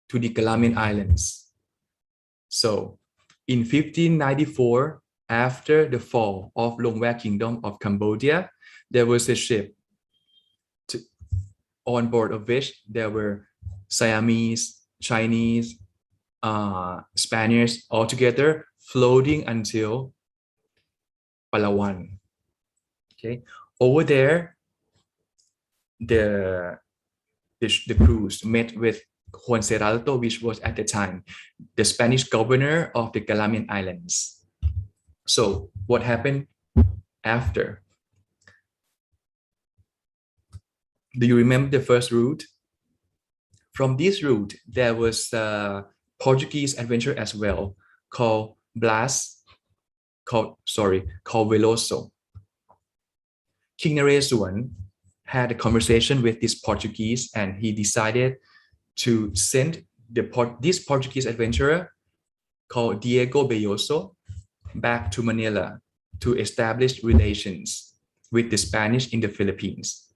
to the Calamian Islands. So in 1594, after the fall of Longwek Kingdom of Cambodia, there was a ship on board of which there were Siamese, Chinese, Spaniards all together, floating until Palawan. Okay, over there, the crews met with Juan Serralto, which was at the time the Spanish governor of the Calamian Islands. So what happened after. Do you remember the first route? From this route, there was a Portuguese adventurer as well called Veloso. King Naresuan had a conversation with this Portuguese, and he decided to send this Portuguese adventurer called Diego Belloso back to Manila to establish relations with the Spanish in the Philippines.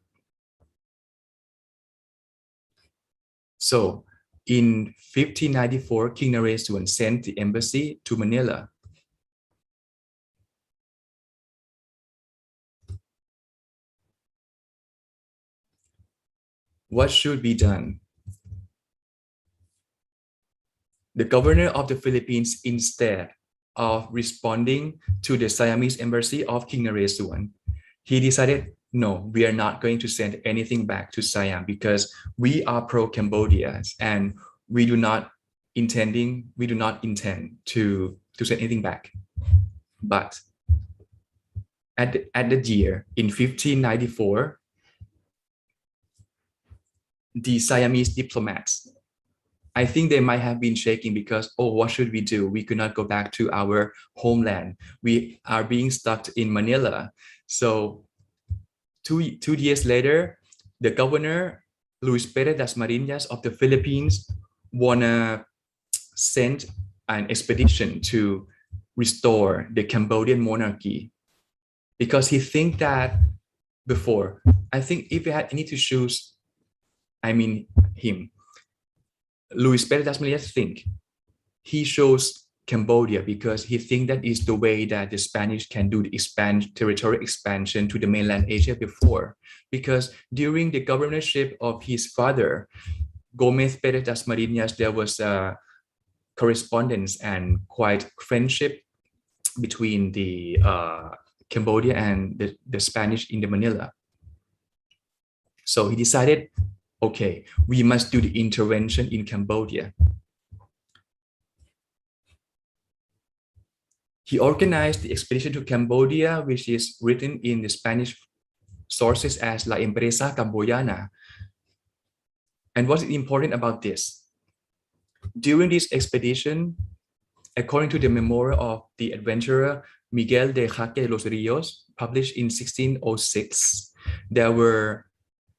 So in 1594, King Naresuan sent the embassy to Manila. What should be done? The governor of the Philippines, instead of responding to the Siamese embassy of King Naresuan, he decided, no, we are not going to send anything back to Siam because we are pro-Cambodia and we do not intend to send anything back. But at the year in 1594, the Siamese diplomats, I think they might have been shaking because, oh, what should we do? We could not go back to our homeland. We are being stuck in Manila. So two years later, the governor, Luis Perez Dasmariñas of the Philippines, wanna send an expedition to restore the Cambodian monarchy because he think that before, I think if you had any to choose, I mean him, Luis Perez Dasmariñas think he chose Cambodia because he think that is the way that the Spanish can do the territorial expansion to the mainland Asia before. Because during the governorship of his father, Gomez Perez Dasmariñas, there was a correspondence and quite friendship between the Cambodia and the Spanish in the Manila. So he decided, okay, we must do the intervention in Cambodia. He organized the expedition to Cambodia, which is written in the Spanish sources as La Empresa Camboyana. And what's important about this? During this expedition, according to the memoir of the adventurer Miguel de Jaque de los Rios, published in 1606, there were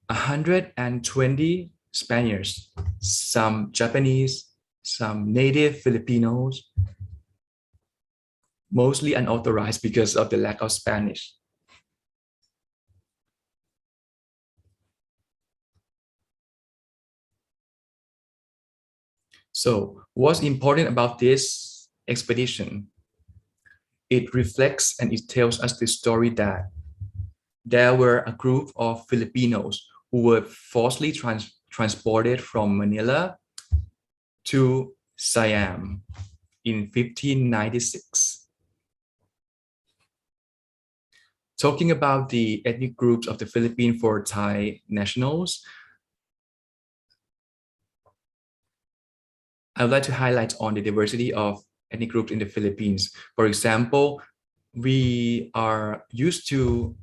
120 Spaniards, some Japanese, some native Filipinos, mostly unauthorized because of the lack of Spanish. So what's important about this expedition? It reflects and it tells us the story that there were a group of Filipinos who were forcibly transported from Manila to Siam in 1596. Talking about the ethnic groups of the Philippine for Thai nationals, I would like to highlight on the diversity of ethnic groups in the Philippines. For example, we are used to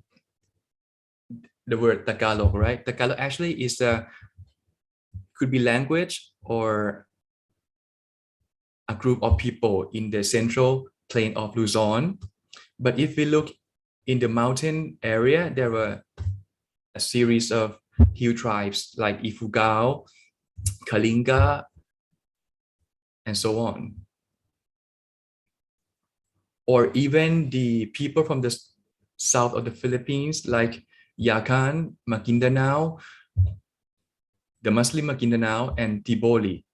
the word Tagalog, right? Tagalog actually is could be language or a group of people in the central plain of Luzon. But if we look in the mountain area, there were a series of hill tribes like Ifugao, Kalinga, and so on. Or even the people from the south of the Philippines like Yakan, Maguindanao, the Muslim Maguindanao, and Tiboli.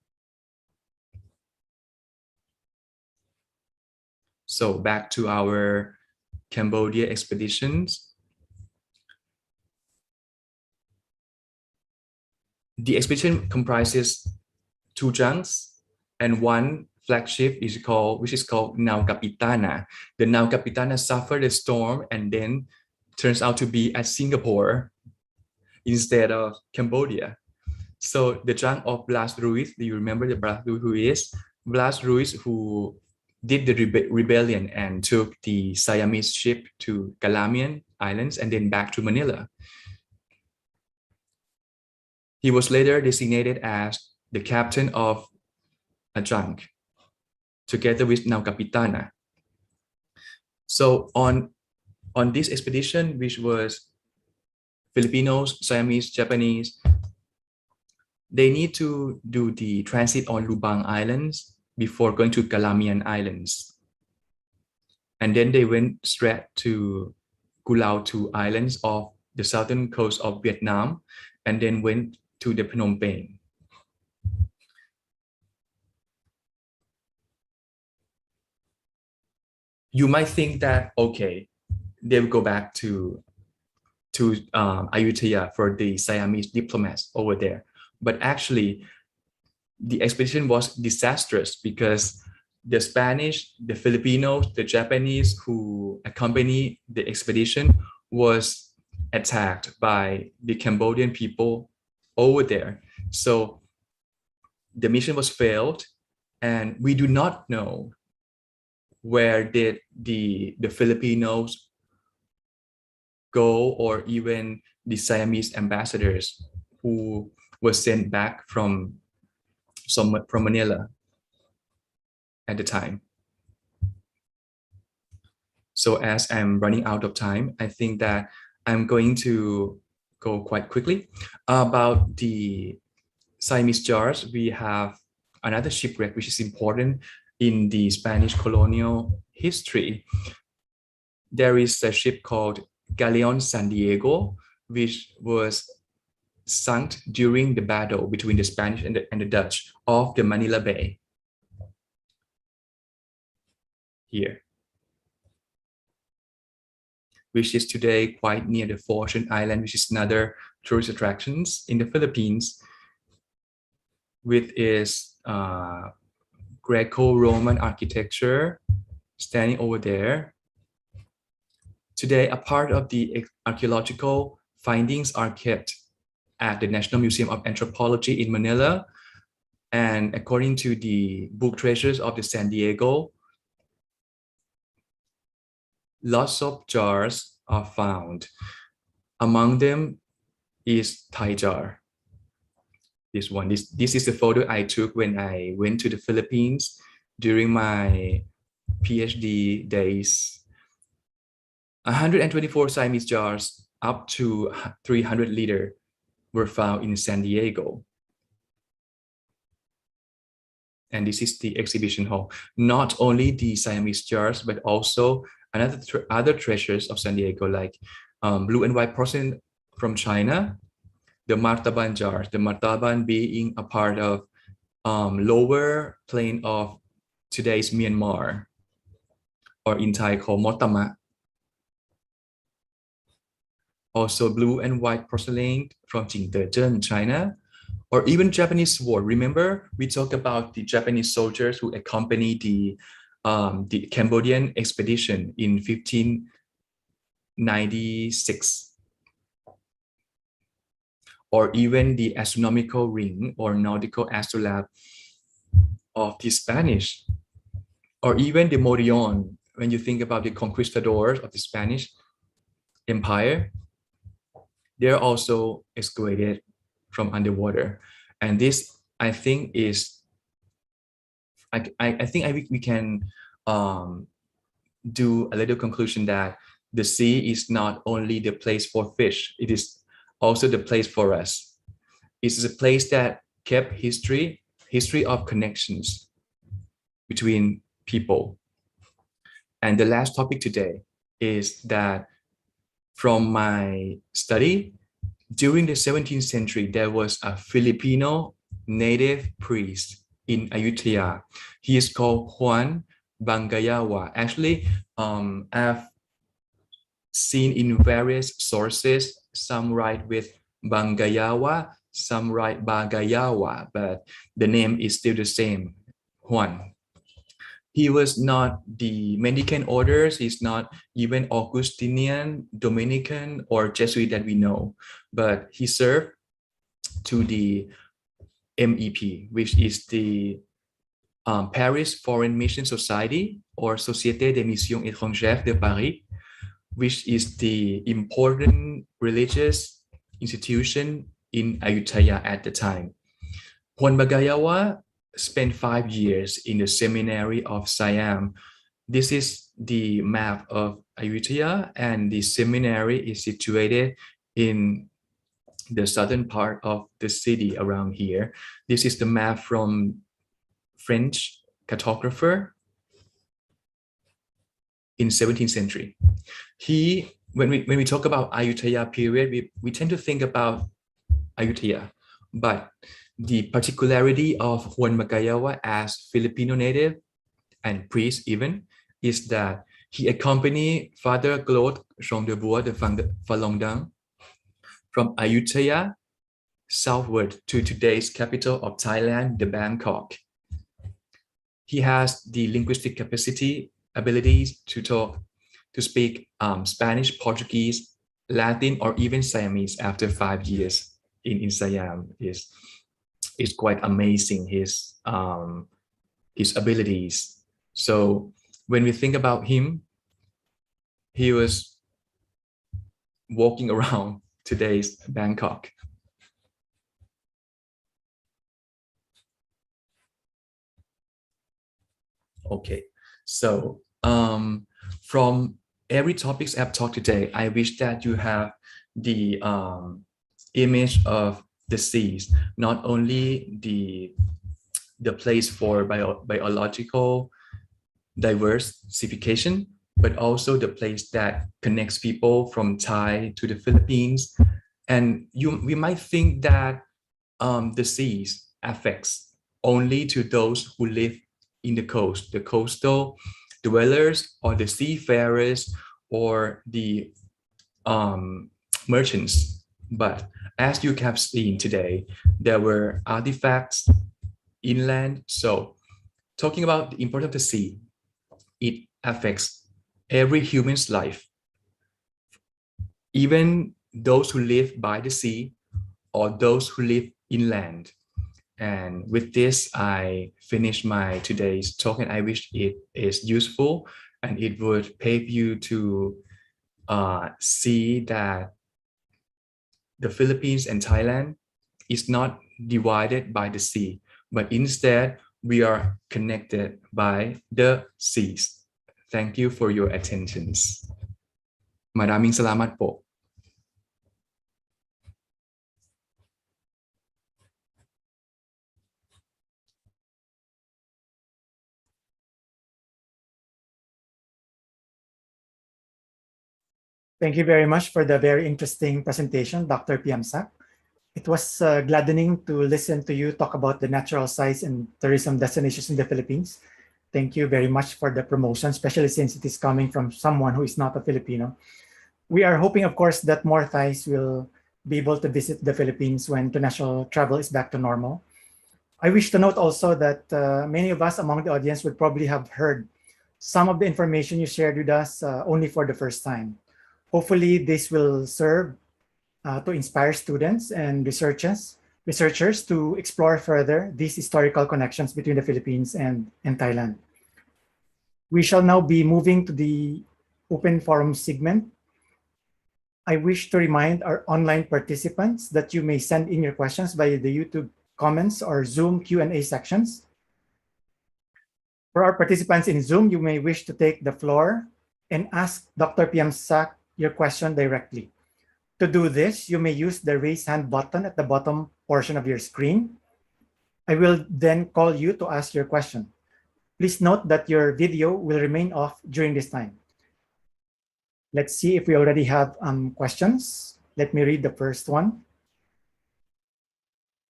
So back to our Cambodia expeditions. The expedition comprises 2 junks and 1 flagship which is called Nau Capitana. The Nau Capitana suffered a storm and then turns out to be at Singapore instead of Cambodia. So the junk of Blas Ruiz, do you remember the Blas Ruiz? Blas Ruiz, who did the rebellion and took the Siamese ship to Calamian Islands and then back to Manila. He was later designated as the captain of a junk, together with Nau Capitana. So on this expedition, which was Filipinos, Siamese, Japanese, they need to do the transit on Lubang Islands before going to Calamian Islands. And then they went straight to Kulautu Islands off the southern coast of Vietnam, and then went to the Phnom Penh. You might think that, okay, they will go back to Ayutthaya for the Siamese diplomats over there. But actually, the expedition was disastrous because the Spanish, the Filipinos, the Japanese who accompanied the expedition was attacked by the Cambodian people over there. So the mission was failed, and we do not know where did the Filipinos go, or even the Siamese ambassadors who were sent back from Manila at the time. So as I'm running out of time, I think that I'm going to go quite quickly. About the Siamese jars, we have another shipwreck which is important in the Spanish colonial history. There is a ship called Galleon San Diego, which was sunk during the battle between the Spanish and the Dutch off the Manila Bay. Here, which is today quite near the Fortune Island, which is another tourist attractions in the Philippines, with its Greco-Roman architecture standing over there. Today, a part of the archaeological findings are kept at the National Museum of Anthropology in Manila. And according to the book Treasures of the San Diego, lots of jars are found. Among them is Thai jar. This one, this is the photo I took when I went to the Philippines during my PhD days. 124 Siamese jars up to 300 liter were found in San Diego. And this is the exhibition hall. Not only the Siamese jars, but also other treasures of San Diego, like blue and white porcelain from China, the Martaban jars, the Martaban being a part of lower plain of today's Myanmar, or in Thai called Motama. Also blue and white porcelain from Jingdezhen, China, or even Japanese sword. Remember, we talked about the Japanese soldiers who accompanied the Cambodian expedition in 1596. Or even the astronomical ring or nautical astrolabe of the Spanish. Or even the morion, when you think about the conquistadors of the Spanish Empire, they're also excavated from underwater. And this, I think, is, I think we can do a little conclusion that the sea is not only the place for fish, it is also the place for us. It is a place that kept history of connections between people. And the last topic today is that from my study, during the 17th century, there was a Filipino native priest in Ayutthaya. He is called Juan Bangayawa. Actually, I've seen in various sources, some write with Bangayawa, some write Bagayawa, but the name is still the same, Juan. He was not the Mendicant orders, he's not even Augustinian, Dominican, or Jesuit that we know, but he served to the MEP, which is the Paris Foreign Mission Society, or Société des Missions étrangères de Paris, which is the important religious institution in Ayutthaya at the time. Juan Bagayawa spent 5 years in the seminary of Siam. This is the map of Ayutthaya, and the seminary is situated in the southern part of the city around here. This is the map from French cartographer in 17th century. When we talk about Ayutthaya period, we tend to think about Ayutthaya, but the particularity of Juan Bagayawa as Filipino native and priest even is that he accompanied Father Claude Jean de Bois de Falun Daeng from Ayutthaya southward to today's capital of Thailand, the Bangkok. He has the linguistic abilities to speak Spanish, Portuguese, Latin, or even Siamese after 5 years in Siam. Is quite amazing, his abilities. So when we think about him, he was walking around today's Bangkok. Okay, so from every topics I've talked today, I wish that you have the image of the seas, not only the place for biological diversification, but also the place that connects people from Thai to the Philippines. And we might think that the seas affects only to those who live in the coast, the coastal dwellers, or the seafarers, or the merchants. But as you have seen today, there were artifacts inland. So talking about the importance of the sea, it affects every human's life, even those who live by the sea or those who live inland. And with this, I finish my today's talk, and I wish it is useful and it would pave you to see that the Philippines and Thailand is not divided by the sea, but instead we are connected by the seas. Thank you for your attentions. Maraming salamat po. Thank you very much for the very interesting presentation, Dr. Piemsak. It was gladdening to listen to you talk about the natural sites and tourism destinations in the Philippines. Thank you very much for the promotion, especially since it is coming from someone who is not a Filipino. We are hoping, of course, that more Thais will be able to visit the Philippines when international travel is back to normal. I wish to note also that many of us among the audience would probably have heard some of the information you shared with us only for the first time. Hopefully, this will serve to inspire students and researchers to explore further these historical connections between the Philippines and Thailand. We shall now be moving to the open forum segment. I wish to remind our online participants that you may send in your questions via the YouTube comments or Zoom Q&A sections. For our participants in Zoom, you may wish to take the floor and ask Dr. Piemsak your question directly. To do this, you may use the raise hand button at the bottom portion of your screen. I will then call you to ask your question. Please note that your video will remain off during this time. Let's see if we already have questions. Let me read the first one.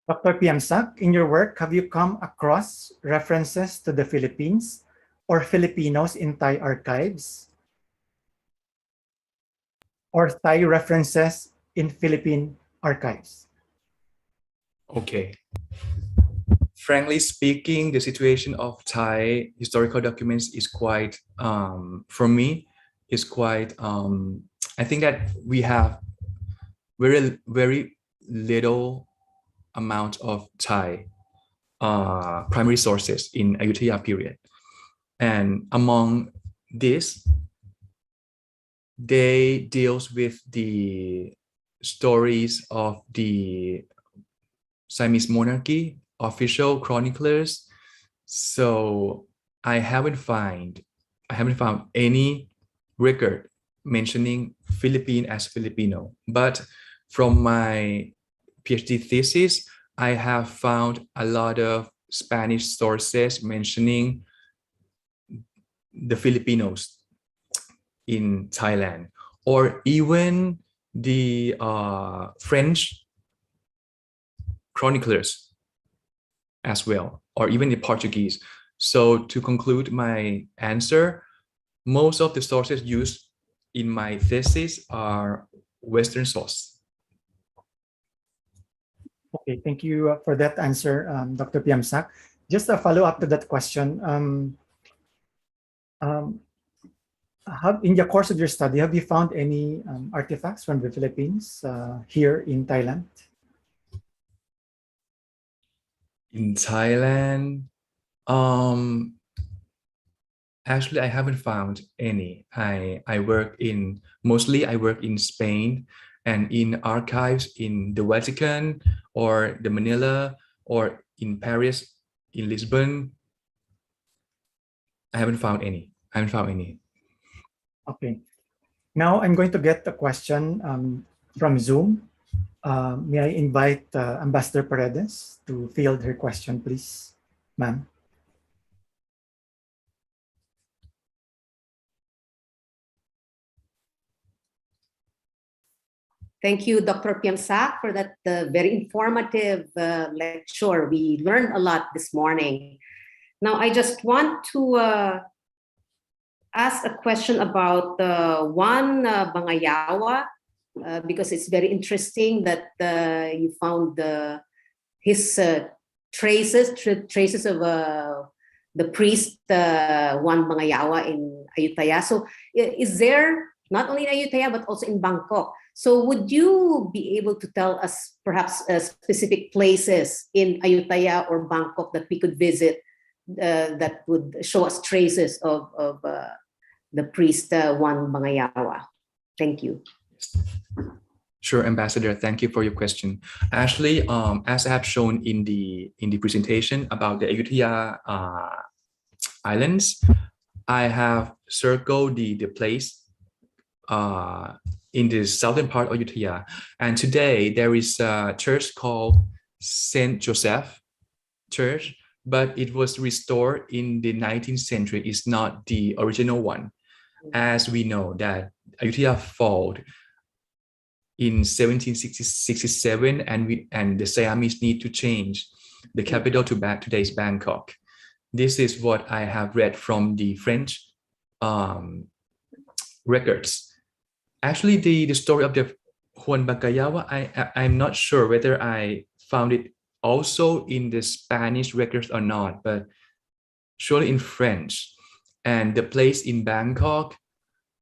Dr. Piemsak, in your work, have you come across references to the Philippines or Filipinos in Thai archives? Or Thai references in Philippine archives? Okay. Frankly speaking, the situation of Thai historical documents is quite, for me, is quite, I think that we have very little amount of Thai primary sources in Ayutthaya period. And among this, they deals with the stories of the Siamese monarchy, official chroniclers. So I haven't found any record mentioning Philippine as Filipino. But from my PhD thesis, I have found a lot of Spanish sources mentioning the Filipinos in Thailand, or even the French chroniclers as well, or even the Portuguese. So to conclude my answer, most of the sources used in my thesis are Western source. Okay, thank you for that answer, Dr. Piemsak. Just a follow-up to that question. In the course of your study, have you found any artifacts from the Philippines here in Thailand? In Thailand, actually, I haven't found any. I work in Spain and in archives in the Vatican or the Manila or in Paris, in Lisbon. I haven't found any. Okay. Now I'm going to get a question from Zoom. May I invite Ambassador Paredes to field her question, please, ma'am? Thank you, Dr. Piemsak, for that very informative lecture. We learned a lot this morning. Now, I just want to ask a question about one Bangayawa, because it's very interesting that you found his traces of the priest Juan Bangayawa in Ayutthaya. So is there, not only in Ayutthaya, but also in Bangkok? So would you be able to tell us perhaps specific places in Ayutthaya or Bangkok that we could visit that would show us traces of the priest Juan Bangayawa? Thank you. Sure, Ambassador. Thank you for your question. Actually, as I have shown in the presentation about the Ayutthaya islands, I have circled the place in the southern part of Ayutthaya. And today there is a church called Saint Joseph Church, but it was restored in the 19th century. It's not the original one. As we know that Ayutthaya fell in 1767, and the Siamese need to change the capital to today's Bangkok. This is what I have read from the French records. Actually, the story of the Juan Bangayawa, I'm not sure whether I found it also in the Spanish records or not, but surely in French. And the place in Bangkok,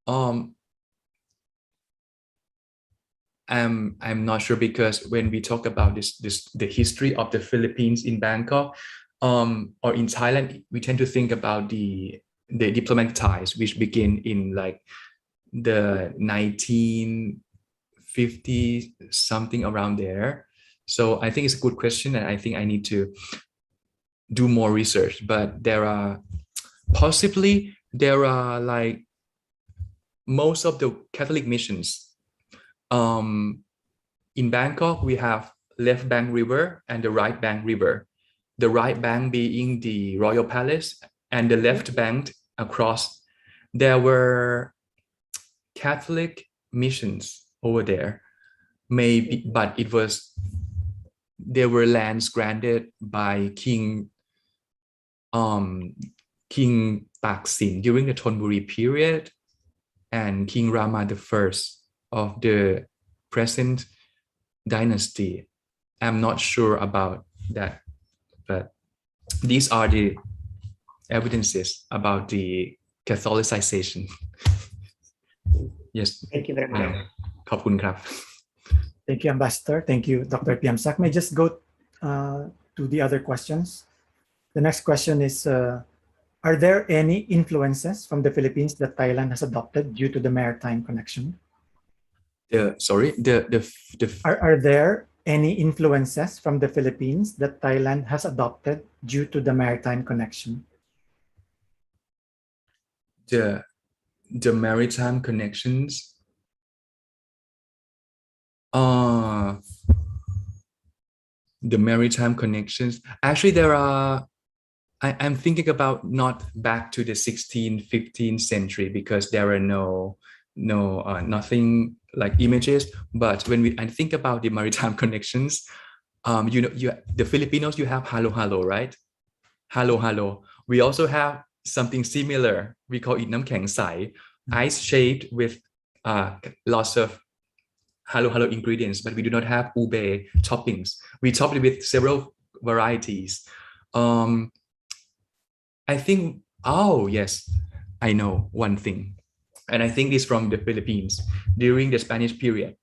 I'm not sure, because when we talk about the history of the Philippines in Bangkok or in Thailand, we tend to think about the diplomatic ties, which begin in like the 1950s, something around there. So I think it's a good question, and I think I need to do more research. But there are like most of the Catholic missions in Bangkok. We have left bank river and the right bank river, the right bank being the royal palace and the left bank across. There were Catholic missions over there, maybe, but there were lands granted by King Taksin during the Thonburi period and King Rama I of the present dynasty. I'm not sure about that, but these are the evidences about the Catholicization. Yes. Thank you very much. ขอบคุณครับ Thank you, Ambassador. Thank you, Dr. Piemsak. May I just go to the other questions. The next question is, are there any influences from the Philippines that Thailand has adopted due to the maritime connection? The Are there any influences from the Philippines that Thailand has adopted due to the maritime connection? the maritime connections. The maritime connections. Actually, there are. I'm thinking about not back to the 16th, 15th century because there are nothing like images. But when I think about the maritime connections, the Filipinos, you have halo halo, right? Halo halo. We also have something similar. We call it น้ำแข็งใส, ice shaped with lots of halo halo ingredients, but we do not have ube toppings. We top it with several varieties. I think, oh yes, I know one thing, and I think it's from the Philippines during the Spanish period.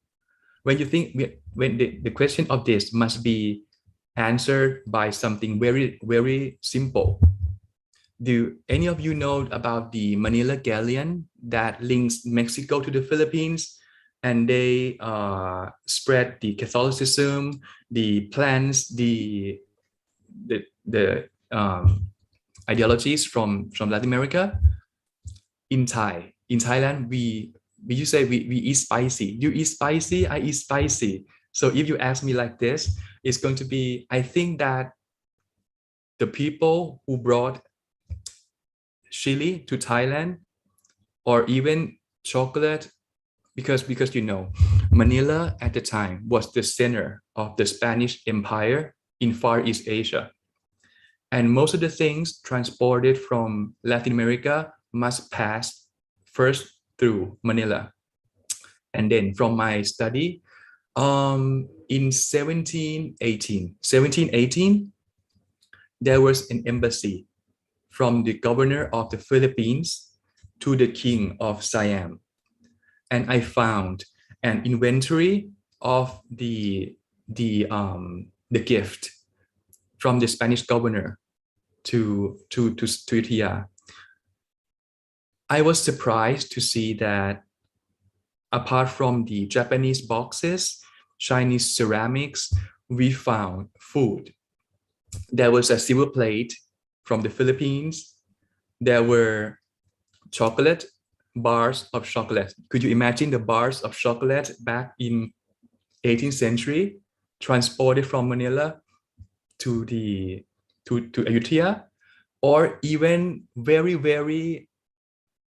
When you think, when the question of this must be answered by something very, very simple. Do any of you know about the Manila galleon that links Mexico to the Philippines? And they spread the Catholicism, the plans, the ideologies from Latin America. In Thailand, we used to say we eat spicy. You eat spicy, I eat spicy. So if you ask me like this, it's going to be, I think that the people who brought chili to Thailand, or even chocolate, because Manila at the time was the center of the Spanish Empire in Far East Asia. And most of the things transported from Latin America must pass first through Manila. And then from my study, in 1718, there was an embassy from the governor of the Philippines to the king of Siam. And I found an inventory of the gift from the Spanish governor to Ethiopia. I was surprised to see that apart from the Japanese boxes, Chinese ceramics, we found food. There was a silver plate from the Philippines. There were chocolate, bars of chocolate. Could you imagine the bars of chocolate back in 18th century, transported from Manila to Ayutthaya? Or even very, very,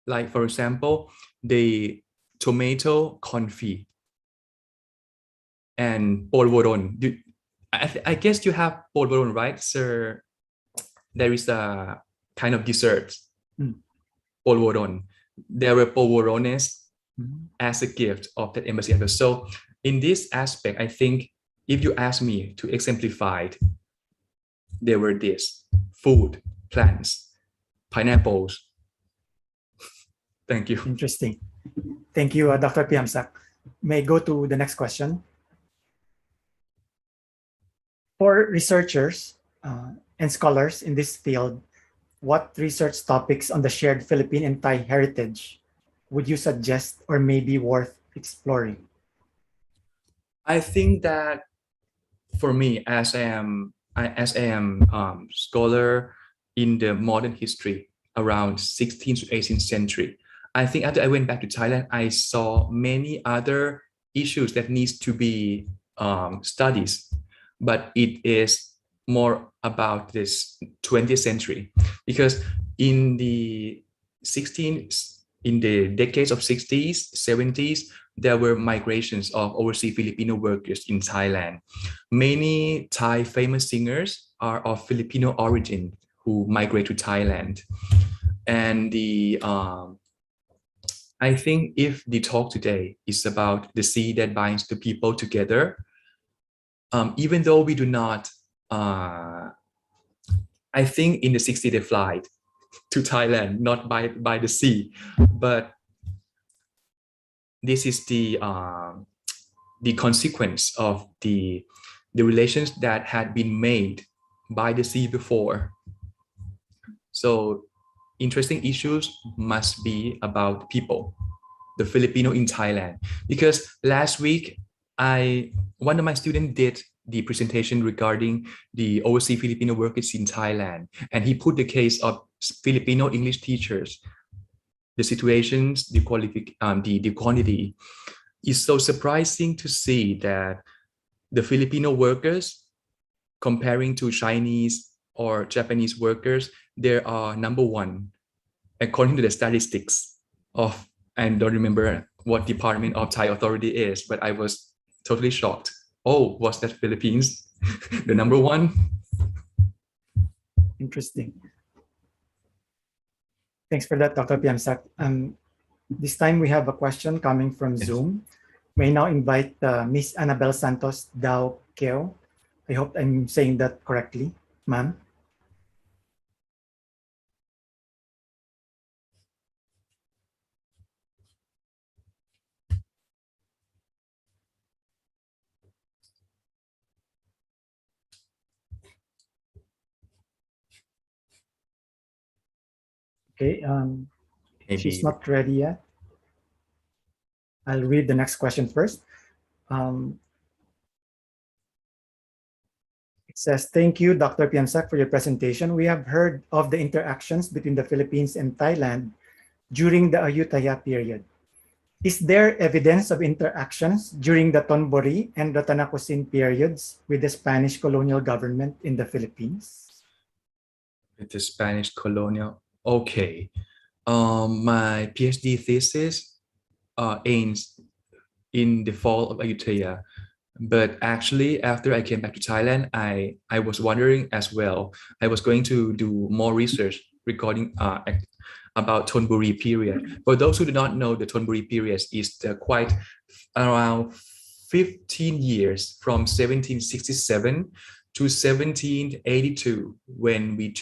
like for example, the tomato confit and polvoron. I guess you have polvoron, right, sir? There is a kind of dessert, polvoron. There were polvorones as a gift of that embassy. So in this aspect, I think if you ask me to exemplify it, there were this: food, plants, pineapples. Thank you. Interesting. Thank you, Dr. Piemsak. May I go to the next question? For researchers and scholars in this field, what research topics on the shared Philippine and Thai heritage would you suggest or may be worth exploring? I think that for me, as I am scholar in the modern history around 16th to 18th century, I think after I went back to Thailand, I saw many other issues that needs to be studied, but it is more about this 20th century, because in the decades of 60s, 70s, there were migrations of overseas Filipino workers in Thailand. Many Thai famous singers are of Filipino origin who migrate to Thailand. And I think if the talk today is about the sea that binds the people together, even though we do not, I think in the 60s they flight to Thailand, not by the sea, but this is the consequence of the relations that had been made by the sea before. So interesting issues must be about people, the Filipino in Thailand. Because last week, one of my students did the presentation regarding the overseas Filipino workers in Thailand. And he put the case of Filipino English teachers, the situations, the quantity. It's so surprising to see that the Filipino workers, comparing to Chinese or Japanese workers, they are number one, according to the statistics of, I don't remember what department of Thai authority is, but I was totally shocked. Oh, was that Philippines? The number one? Interesting. Thanks for that, Dr. Piemsak. This time we have a question coming from Yes. Zoom. May now invite Miss Annabel Santos Dao Keo. I hope I'm saying that correctly, ma'am. Okay, she's Maybe. not ready yet. I'll read the next question first. It says, thank you, Dr. Piemsak, for your presentation. We have heard of the interactions between the Philippines and Thailand during the Ayutthaya period. Is there evidence of interactions during the Tonbori and the Tanakosin periods with the Spanish colonial government in the Philippines? With the Spanish colonial. Okay. My PhD thesis aims in the fall of Ayutthaya. But actually, after I came back to Thailand, I was wondering as well. I was going to do more research regarding about Thonburi period. For those who do not know, the Thonburi period is quite around 15 years from 1767 to 1782 when we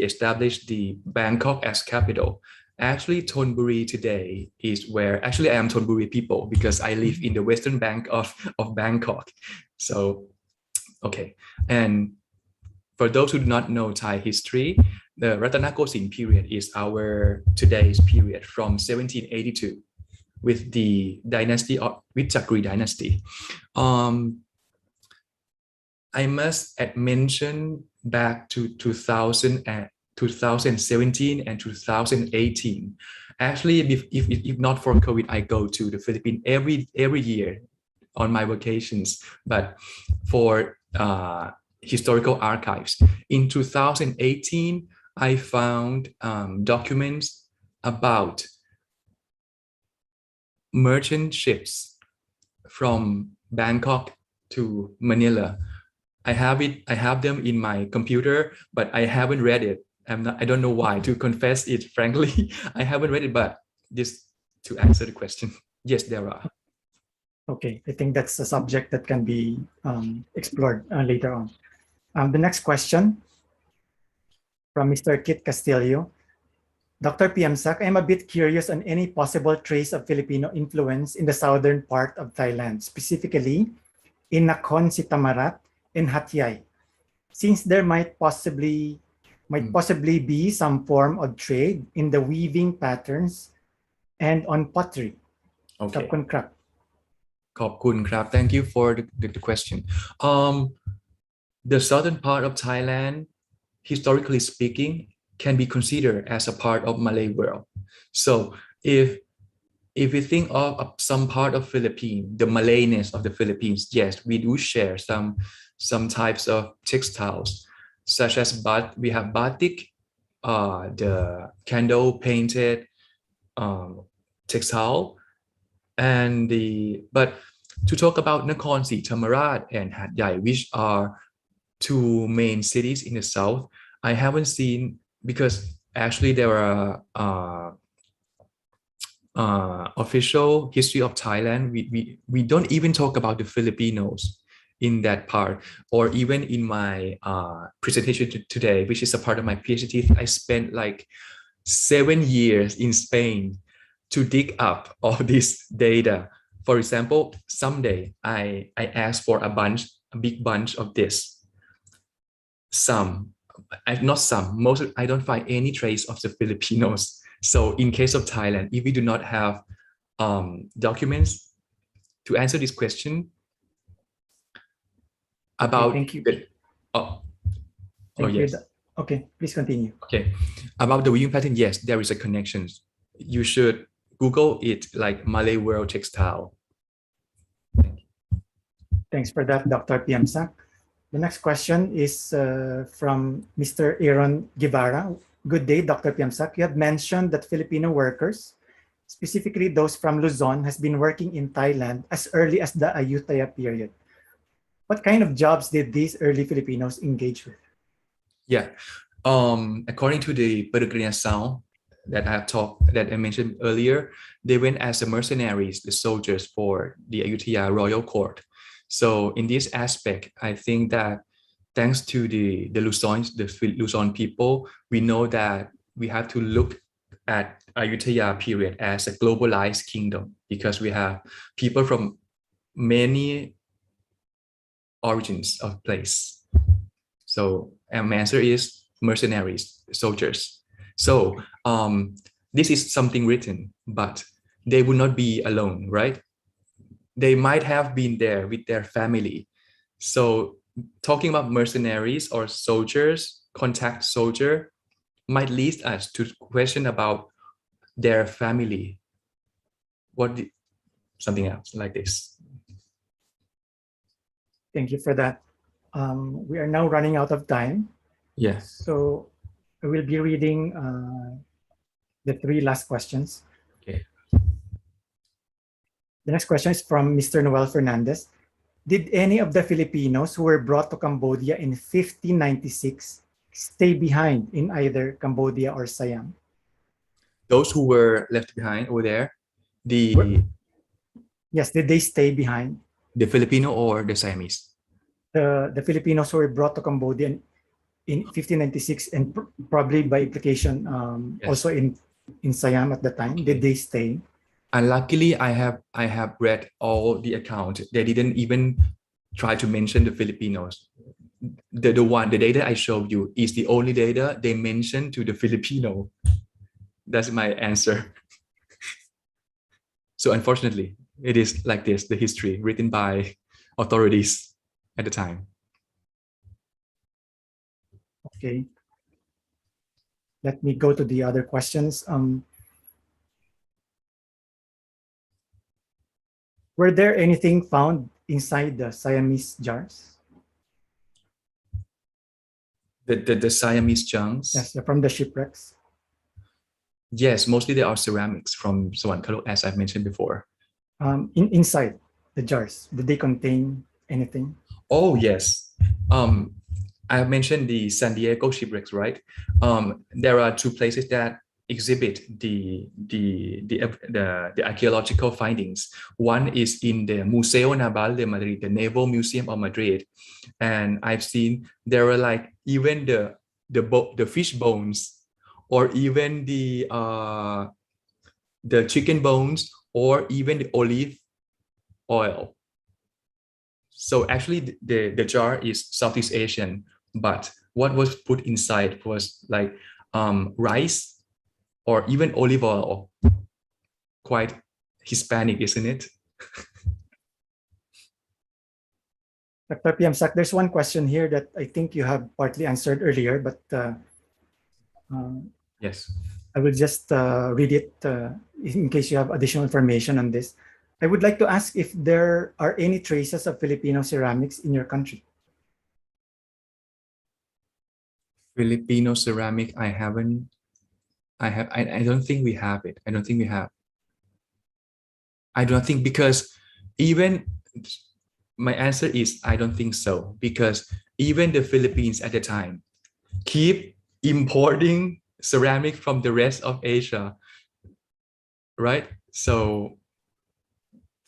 established the Bangkok as capital. Actually, Thonburi today is where, actually I am Thonburi people because I live in the western bank of Bangkok. So, okay. And for those who do not know Thai history, the Ratanakosin period is our today's period from 1782 with the dynasty with Chakri dynasty. I must mention back to 2017 and 2018. Actually, if not for COVID, I go to the Philippines every year on my vacations. But for historical archives, in 2018, I found documents about merchant ships from Bangkok to Manila. I have them in my computer, but I haven't read it. I don't know why, to confess it frankly. I haven't read it, but just to answer the question, yes, there are. Okay, I think that's a subject that can be explored later on. The next question from Mr. Kit Castillo. Dr. Piemsak, I'm a bit curious on any possible trace of Filipino influence in the southern part of Thailand, specifically in Nakhon Si Thammarat and Hat Yai, since there might possibly be some form of trade in the weaving patterns and on pottery. Okay. ขอบคุณครับ ขอบคุณครับ Thank you for the question. The southern part of Thailand, historically speaking, can be considered as a part of Malay world. So if we think of some part of Philippines, the Malayness of the Philippines, yes, we do share some types of textiles, such as we have batik, the candle painted textile, but to talk about Nakhon Si Thammarat and Hat Yai, which are two main cities in the south, I haven't seen, because actually there are official history of Thailand. We don't even talk about the Filipinos in that part, or even in my presentation today, which is a part of my PhD. I spent like 7 years in Spain to dig up all this data. For example, someday I asked for a big bunch of this. some, not some, most, I don't find any trace of the Filipinos. So in case of Thailand, if we do not have documents to answer this question about thank you. Oh, Thank you. yes. Okay, please continue. Okay. About the weaving pattern, yes, there is a connection. You should Google it, like Malay World Textile. Thanks for that, Dr. Piemsak. The next question is from Mr. Aaron Guevara. Good day, Dr. Piemsak. You have mentioned that Filipino workers, specifically those from Luzon, has been working in Thailand as early as the Ayutthaya period. What kind of jobs did these early Filipinos engage with? Yeah. According to the Peregrina Sound that I mentioned earlier, they went as the mercenaries, the soldiers for the Ayutthaya royal court. So in this aspect, I think that thanks to the Luzon people, we know that we have to look at Ayutthaya period as a globalized kingdom, because we have people from many origins of place. So my answer is mercenaries, soldiers. So this is something written, but they would not be alone, right? They might have been there with their family. So talking about mercenaries or soldiers, contact soldier, might lead us to question about their family. Something else like this. Thank you for that. We are now running out of time. Yes. So I will be reading the three last questions. Okay. The next question is from Mr. Noel Fernandez. Did any of the Filipinos who were brought to Cambodia in 1596 stay behind in either Cambodia or Siam? Those who were left behind over there, Yes, did they stay behind? The Filipino or the Siamese? The Filipinos who were brought to Cambodia in 1596 and probably by implication Yes. also in Siam at the time, did they stay? Unluckily, I have read all the account. They didn't even try to mention the Filipinos. The data I showed you is the only data they mentioned to the Filipino. That's my answer. So unfortunately, it is like this, the history written by authorities at the time. Okay. Let me go to the other questions. Were there anything found inside the Siamese jars? The Siamese junks? Yes, from the shipwrecks. Yes, mostly they are ceramics from Sukhothai, as I've mentioned before. Inside the jars, did they contain anything? Oh, yes. I have mentioned the San Diego shipwrecks, right? There are two places that exhibit the archaeological findings. One is in the Museo Naval de Madrid, the Naval Museum of Madrid, and I've seen there are like even the fish bones, or even the chicken bones, or even the olive oil. So actually, the jar is Southeast Asian, but what was put inside was like rice or even olive oil. Quite Hispanic, isn't it? Dr. Piemsak, there's one question here that I think you have partly answered earlier, but Yes. I will just read it in case you have additional information on this. I would like to ask if there are any traces of Filipino ceramics in your country. Filipino ceramic, I don't think we have it. I don't think we have. I don't think, because even my answer is I don't think so, because even the Philippines at the time keep importing ceramic from the rest of Asia, right? So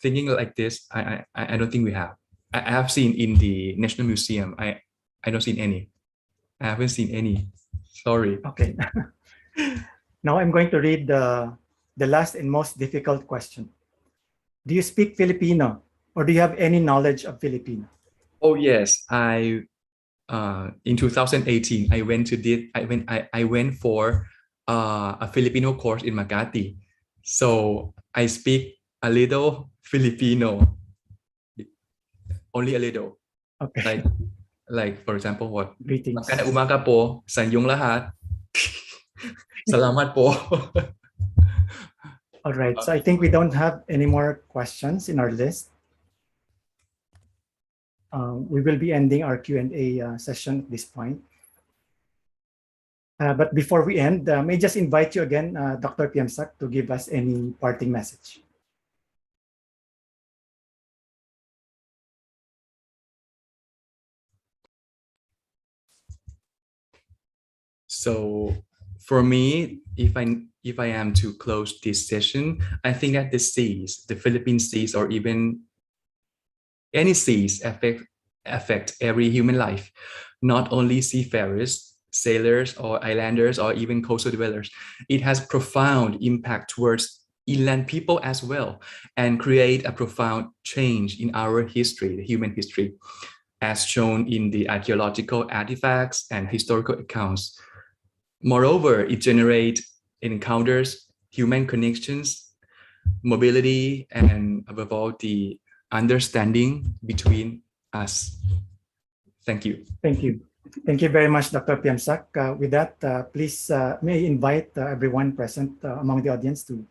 thinking like this, I don't think we have. I have seen in the National Museum. I don't see any. I haven't seen any. Sorry. Okay. Now I'm going to read the last and most difficult question. Do you speak Filipino, or do you have any knowledge of Filipino? Oh yes, I in 2018, I went for a Filipino course in Makati. So I speak a little Filipino, only a little. Okay. Like for example, what? Greetings. Magandang umaga po sa inyong lahat. Salamat po. All right. So I think we don't have any more questions in our list. We will be ending our Q&A session at this point. But before we end, may I just invite you again, Dr. Piemsak, to give us any parting message. So for me, if I am to close this session, I think that the seas, the Philippine seas, or even any seas affect every human life, not only seafarers, sailors, or islanders, or even coastal dwellers. It has profound impact towards inland people as well, and create a profound change in our history, the human history, as shown in the archaeological artifacts and historical accounts. Moreover, it generates encounters, human connections, mobility, and above all, the understanding between us. Thank you. Thank you. Thank you very much, Dr. Piemsak. With that, please may I invite everyone present among the audience to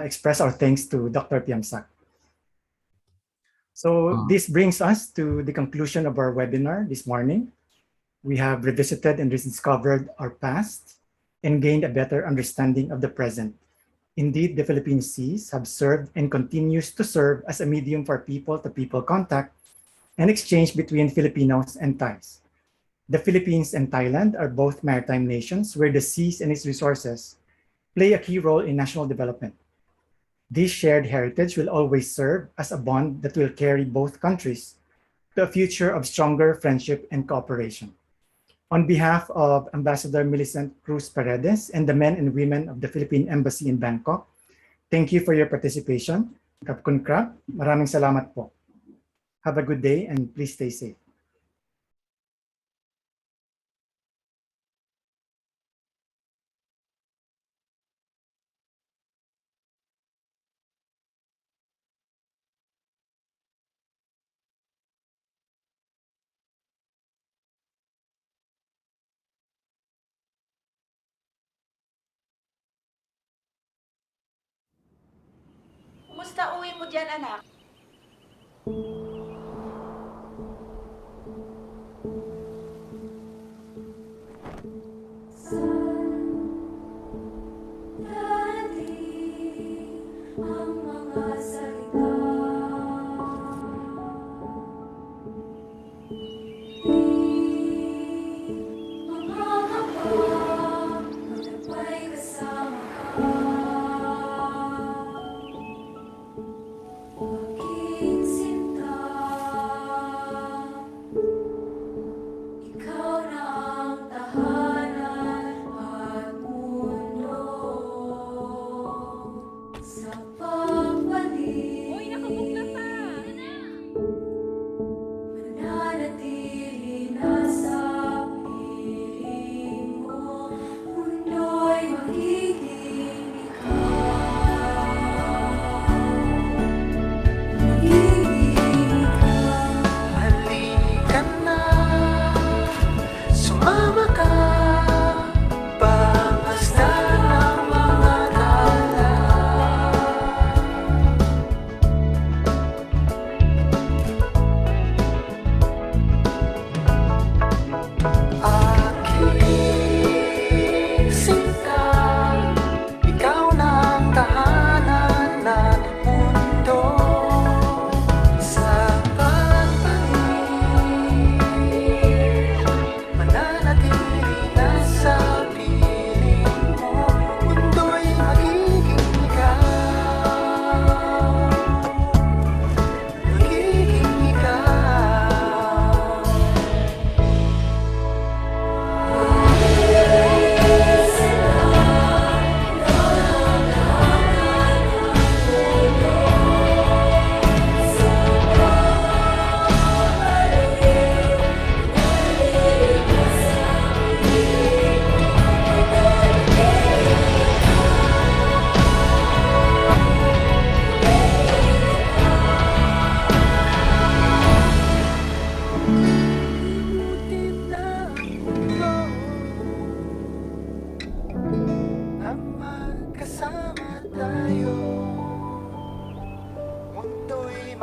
express our thanks to Dr. Piemsak. So this brings us to the conclusion of our webinar this morning. We have revisited and rediscovered our past and gained a better understanding of the present. Indeed, the Philippine seas have served and continues to serve as a medium for people-to-people contact and exchange between Filipinos and Thais. The Philippines and Thailand are both maritime nations where the seas and its resources play a key role in national development. This shared heritage will always serve as a bond that will carry both countries to a future of stronger friendship and cooperation. On behalf of Ambassador Millicent Cruz Paredes and the men and women of the Philippine Embassy in Bangkok, thank you for your participation. Kapkun Krab, maraming salamat po. Have a good day and please stay safe. Kumusta uwi mo dyan, anak? Ang mga salita mga habang magabay kasama ka.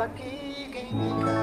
pag-ibig ay di ka